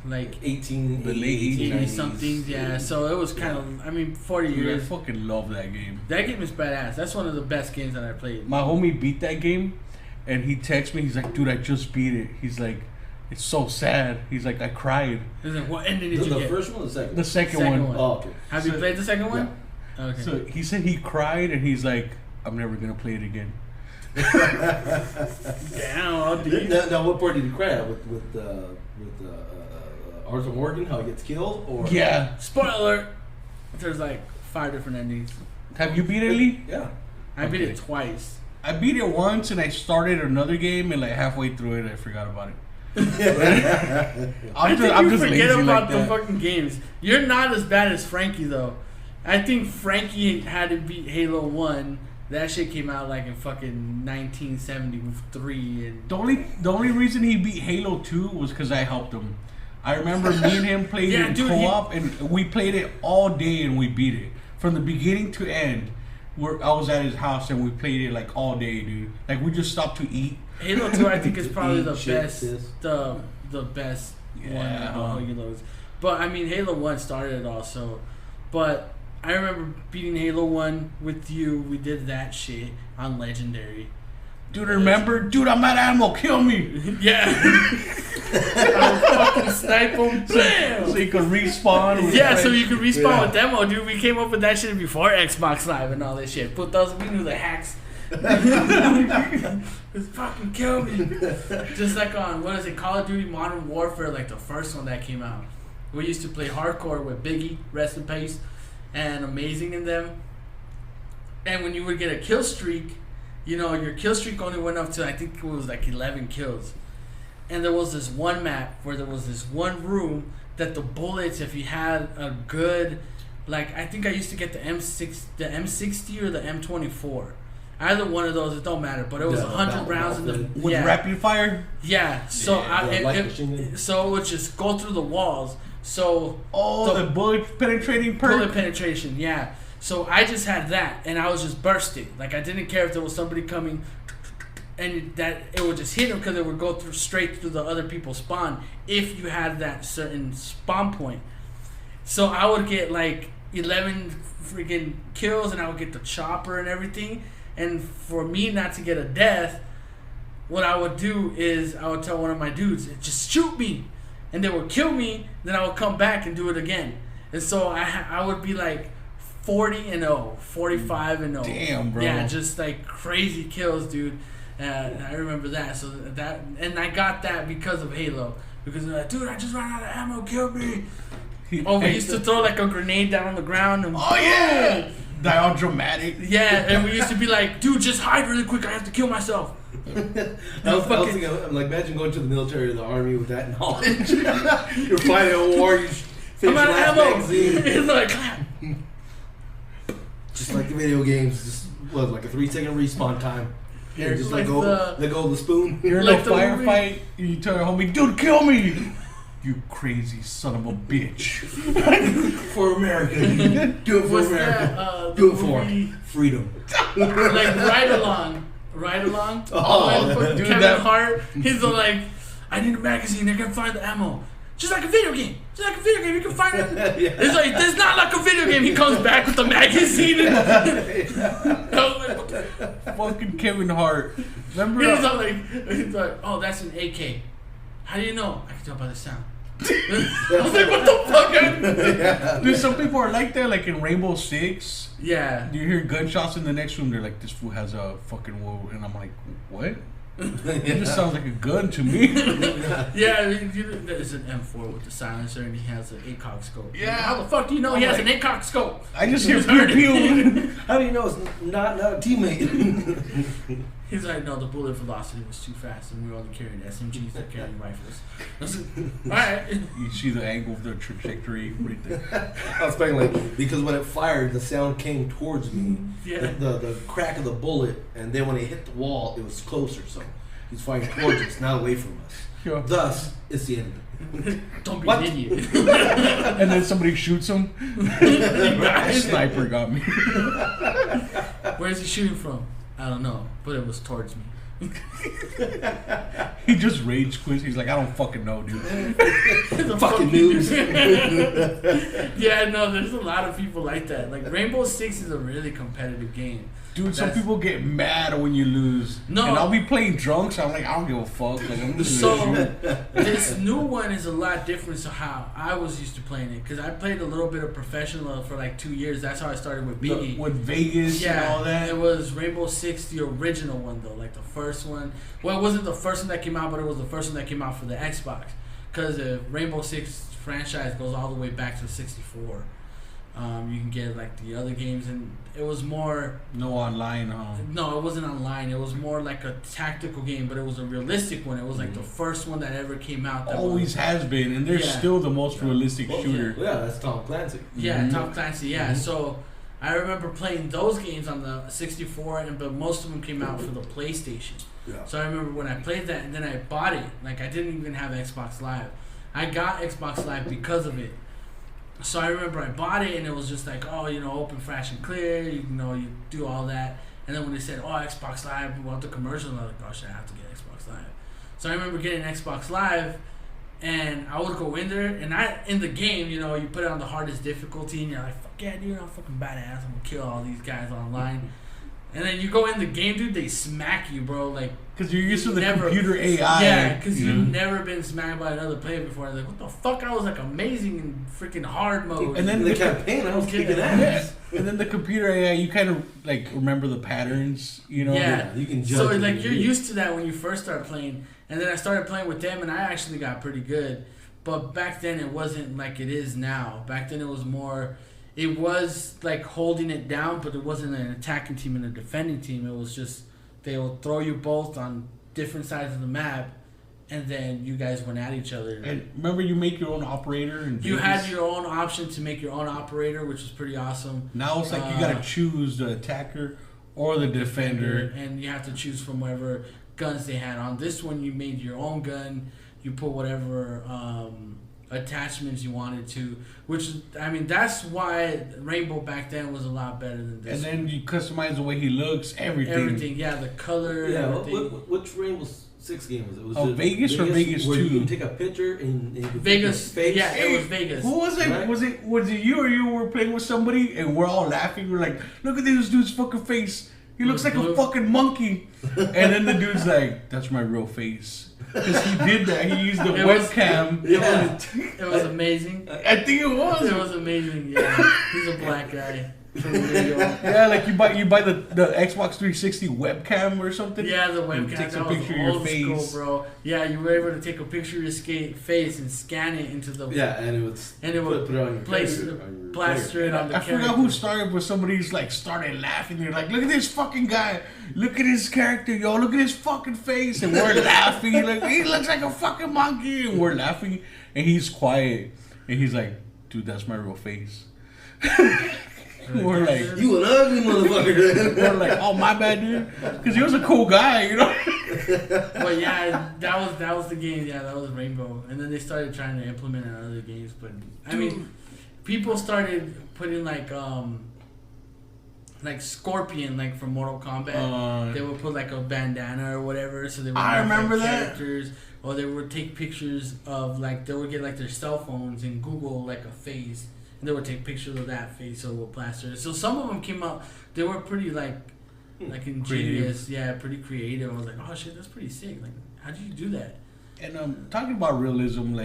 the late 1890s something. Yeah, so it was kind of 40 Dude, years. I fucking love that game. That game is badass. That's one of the best games that I played. My homie beat that game, and he texts me. He's like, "Dude, I just beat it." He's like, "It's so sad." He's like, "I cried." He's like, what ending did you The get? first one or the second? The second Second one. Oh, okay. Have you played the second one? Okay. So he said he cried, and he's like, "I'm never gonna play it again." Damn, dude. Now, what part did you cry at? With Arthur Morgan, how he gets killed? Or Yeah. Spoiler alert. There's like 5 different endings. Have you beat it, Lee? Yeah. I beat Okay. it twice. I beat it once, and I started another game, and like halfway through it, I forgot about it. I think you forget lazy about like the that. fucking games. You're not as bad as Frankie though. I think Frankie had to beat Halo 1. That shit came out like in fucking 1973. And The only reason he beat Halo 2 was because I helped him. I remember me and him played Yeah, it in dude, co-op, and we played it all day, and we beat it from the beginning to end. I was at his house, and we played it like all day, dude. Like we just stopped to eat. Halo 2 I think is probably the Shit, best sis. the best one Yeah. of all Halos. But I mean Halo 1 started it also. But I remember beating Halo 1 with you. We did that shit on Legendary. Dude, remember? Dude, I'm out of ammo. Kill me. Yeah. I would fucking snipe him. Bam! So you could respawn. with Yeah, friends. so you could respawn with demo, dude. We came up with that shit before Xbox Live and all that shit. Put those, we knew the hacks. Just fucking kill me. Just like on, what is it, Call of Duty Modern Warfare, like the first one that came out. We used to play hardcore with Biggie, rest in peace, and Amazing in them. And when you would get a kill streak, your kill streak only went up to, I think it was like 11 kills. And there was this one map where there was this one room that the bullets, if you had a good, like I think I used to get the M60 or the M24. Either one of those, it don't matter. But it was 100 rounds in the with rapid fire. Yeah, so so it would just go through the walls. So the bullet penetrating perk. bullet penetration, yeah. So I just had that, and I was just bursting. Like I didn't care if there was somebody coming, and that it would just hit them because it would go through straight through the other people's spawn if you had that certain spawn point. So I would get like 11 freaking kills, and I would get the chopper and everything. And for me not to get a death, what I would do is I would tell one of my dudes, just shoot me, and they would kill me. Then I would come back and do it again. And so I would be like 40-0, 45-0. Damn, bro. Yeah, just like crazy kills, dude. I remember that. So that, and I got that because of Halo. Because they're like, dude, I just ran out of ammo. Kill me. We used to throw like a grenade down on the ground. And Oh yeah. Die all dramatic. yeah, and we used to be like, dude, just hide really quick. I have to kill myself. I was thinking, I'm like, imagine going to the military or the army with that knowledge. You're fighting a war. You finish I'm out your of last ammo. magazine. It's like, clap. Just like the video games, just was like a 3-second respawn time. Yeah, just like let go of the spoon. You're in Like a the firefight. You tell your homie, dude, kill me. You crazy son of a bitch. For America. Do it for What's America. that? Do it for movie, freedom. like Ride Along. Oh, With dude, Kevin that- Hart. He's like, I need a magazine. I can find the ammo. Just like a video game. Just like a video game. You can find it. Yeah. It's like, there's not like a video game. He comes back with the magazine. And I was like, what the Fucking Kevin Hart. Remember? he's like, oh, that's an AK. How do you know? I can tell by the sound. I was like, what the fuck? Dude, some people are like that, like in Rainbow Six. Yeah. You hear gunshots in the next room, they're like, this fool has a fucking wool. And I'm like, what? It just sounds like a gun to me. Yeah, there's an M4 with the silencer, and he has an ACOG scope. Yeah. How the fuck do you know he has an ACOG scope? I just hear pew pew. How do you know it's not a teammate? He's like, no, the bullet velocity was too fast, and we were only carrying SMGs, they're carrying rifles. I was like, alright. You see the angle of the trajectory right there. I was thinking like, because when it fired, the sound came towards me. Yeah. The crack of the bullet, and then when it hit the wall, it was closer. So He's fighting towards us, not away from us. Sure. Thus, it's the enemy. Don't be What? an idiot. And then somebody shoots him. Sniper got me. Where's he shooting from? I don't know, but it was towards me. He just rage quits. He's like, I don't fucking know, dude. Fucking news. Yeah, no, there's a lot of people like that. Like Rainbow Six is a really competitive game. Dude, some That's- people get mad when you lose. No. And I'll be playing drunk, so I'm like, I don't give a fuck. Like, I'm just So gonna shoot. this new one is a lot different to how I was used to playing it, because I played a little bit of professional for like 2 years. That's how I started with Biggie. With Vegas and all that. It was Rainbow Six, the original one though, like the first one. Well, it wasn't the first one that came out, but it was the first one that came out for the Xbox, because the Rainbow Six franchise goes all the way back to 64. You can get like the other games, and it was more. No online, huh? No, it wasn't online. It was more like a tactical game, but it was a realistic one. It was like the first one that ever came out. That Always has been, and they're Yeah. still the most realistic shooter. Yeah, that's Tom Clancy. Yeah, Tom Clancy. Yeah, so I remember playing those games on the 64, but most of them came out for the PlayStation. Yeah. So I remember when I played that, and then I bought it. Like I didn't even have Xbox Live. I got Xbox Live because of it. So I remember I bought it, and it was just like, oh, open, fresh, and clear. You do all that. And then when they said, oh, Xbox Live, we want the commercial, I was like, oh shit, I have to get Xbox Live. So I remember getting Xbox Live, and I would go in there, and in the game, you put it on the hardest difficulty, and you're like, fuck yeah, dude, I'm fucking badass. I'm gonna kill all these guys online. And then you go in the game, dude, they smack you, bro. Like, Because you're used to the never- computer AI. yeah, because you've never been smacked by another player before. I was like, what the fuck? I was like amazing in freaking hard mode. And then In the the campaign, I was kicking Yeah. ass. And then the computer AI, you kind of like remember the patterns, Yeah. You can judge. So it. like you're used to that when you first start playing, and then I started playing with them, and I actually got pretty good. But back then it wasn't like it is now. Back then it was more. It was like holding it down, but it wasn't an attacking team and a defending team. It was just they will throw you both on different sides of the map, and then you guys went at each other. And remember, you make your own operator. And You had your own option to make your own operator, which was pretty awesome. Now it's like you gotta choose the attacker or the defender. And you have to choose from whatever guns they had. On this one, you made your own gun. You put whatever attachments you wanted to, which that's why Rainbow back then was a lot better than this. And then you customize the way he looks, everything. Yeah, the color. Yeah, everything. which Rainbow Six game was it? Was Oh, it Vegas or Vegas where 2? you can take a picture and you can Vegas. put your face? Yeah, it was Vegas. Who was it? Right? Was it you or you were playing with somebody and we're all laughing? We're like, look at this dude's fucking face. He looks like a fucking monkey. And then the dude's like, that's my real face. Because he did that. He used the webcam. It was amazing. I think it was. It was amazing. Yeah, he's a black guy from New York. Yeah, like you buy the Xbox 360 webcam or something. Yeah, the And webcam. takes a That was picture of your old face. school, bro. Yeah, you were able to take a picture of your face and scan it into the. Yeah, and it would would put it on your place character, on your plaster player. it on the I character. forgot who started, but somebody's like started laughing. They're like, "Look at this fucking guy! Look at his character, yo! Look at his fucking face!" And we're laughing. Like he looks like a fucking monkey, and we're laughing. And he's quiet, and he's like, "Dude, that's my real face." We're like, You an ugly motherfucker. we're like, "Oh my bad, dude," because he was a cool guy, you know. But yeah, that was the game. Yeah, that was Rainbow, and then they started trying to implement it on other games. But I mean, people started putting like Scorpion, like from Mortal Kombat. They would put like a bandana or whatever, so they would. I have, like, remember that. characters, or they would take pictures of they would get like their cell phones and Google like a face, and they would take pictures of that face, so it would plaster it. So some of them came out. They were pretty like ingenious, yeah, pretty creative. I was like, oh shit, that's pretty sick. Like, how did you do that? And talking about realism,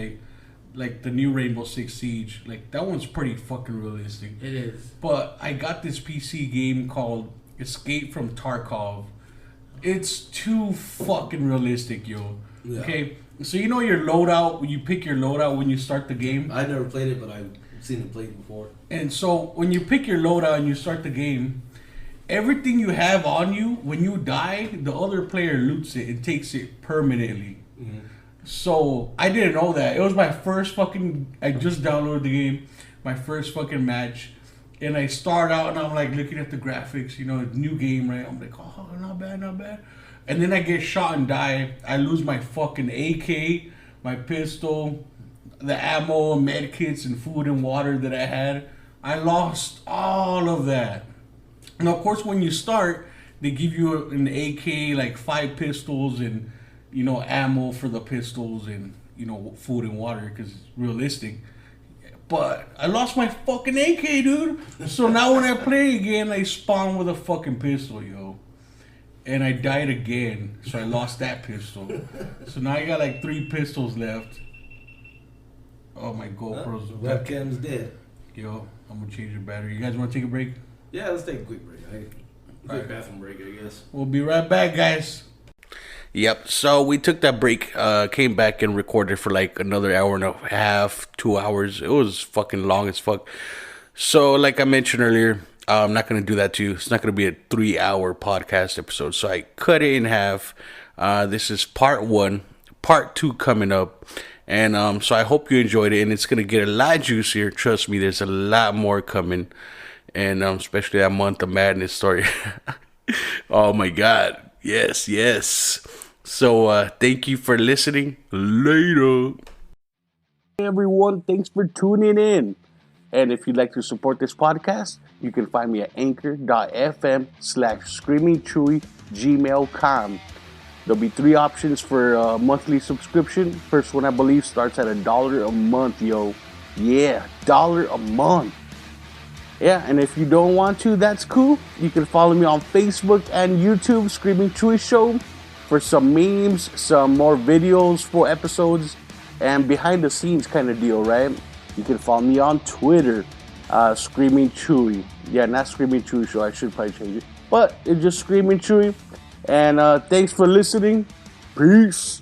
like the new Rainbow Six Siege, like that one's pretty fucking realistic. It is. But I got this PC game called Escape from Tarkov. It's too fucking realistic, yo. Yeah. Okay, so you know your loadout when you pick your loadout when you start the game, I never played it, but I've seen it played before. and so when you pick your loadout and you start the game, everything you have on you when you die, the other player loots it and takes it permanently. So I didn't know that. It was my first fucking. I just downloaded the game, my first fucking match, and I start out and I'm like looking at the graphics, new game, right? I'm like, oh, not bad, not bad. and then I get shot and die. I lose my fucking AK, my pistol, the ammo, med kits, and food and water that I had. I lost all of that. And of course, when you start, they give you an AK, like 5 pistols and, you know, ammo for the pistols and, you know, food and water because it's realistic. But I lost my fucking AK, dude. So now when I play again, I spawn with a fucking pistol, yo. And I died again, so I lost that pistol. So now I got like 3 pistols left. Oh, my GoPro's webcam's dead. Yo, I'm gonna change the battery. You guys want to take a break? Yeah, let's take a quick break. Quick bathroom break, I guess. We'll be right back, guys. Yep. So we took that break, came back and recorded for like another hour and a half, 2 hours. It was fucking long as fuck. So like I mentioned earlier, I'm not going to do that to you. It's not going to be a 3-hour podcast episode. So I cut it in half. This is part 1, part 2 coming up. And so I hope you enjoyed it. And it's going to get a lot juicier. Trust me, there's a lot more coming. And especially that Month of Madness story. Oh my God. Yes, yes. So thank you for listening. Later. Hey everyone, thanks for tuning in. And if you'd like to support this podcast, you can find me at anchor.fm/screamingchewy@gmail.com. There'll be 3 options for a monthly subscription. First one, I believe, starts at $1 a month, yo. Yeah, $1 a month. Yeah, and if you don't want to, that's cool. You can follow me on Facebook and YouTube, Screaming Chewy Show, for some memes, some more videos, full episodes, and behind the scenes kind of deal, right? You can follow me on Twitter, Screaming Chewy. Yeah, not Screaming Chewy Show. I should probably change it. But it's just Screaming Chewy. And thanks for listening. Peace.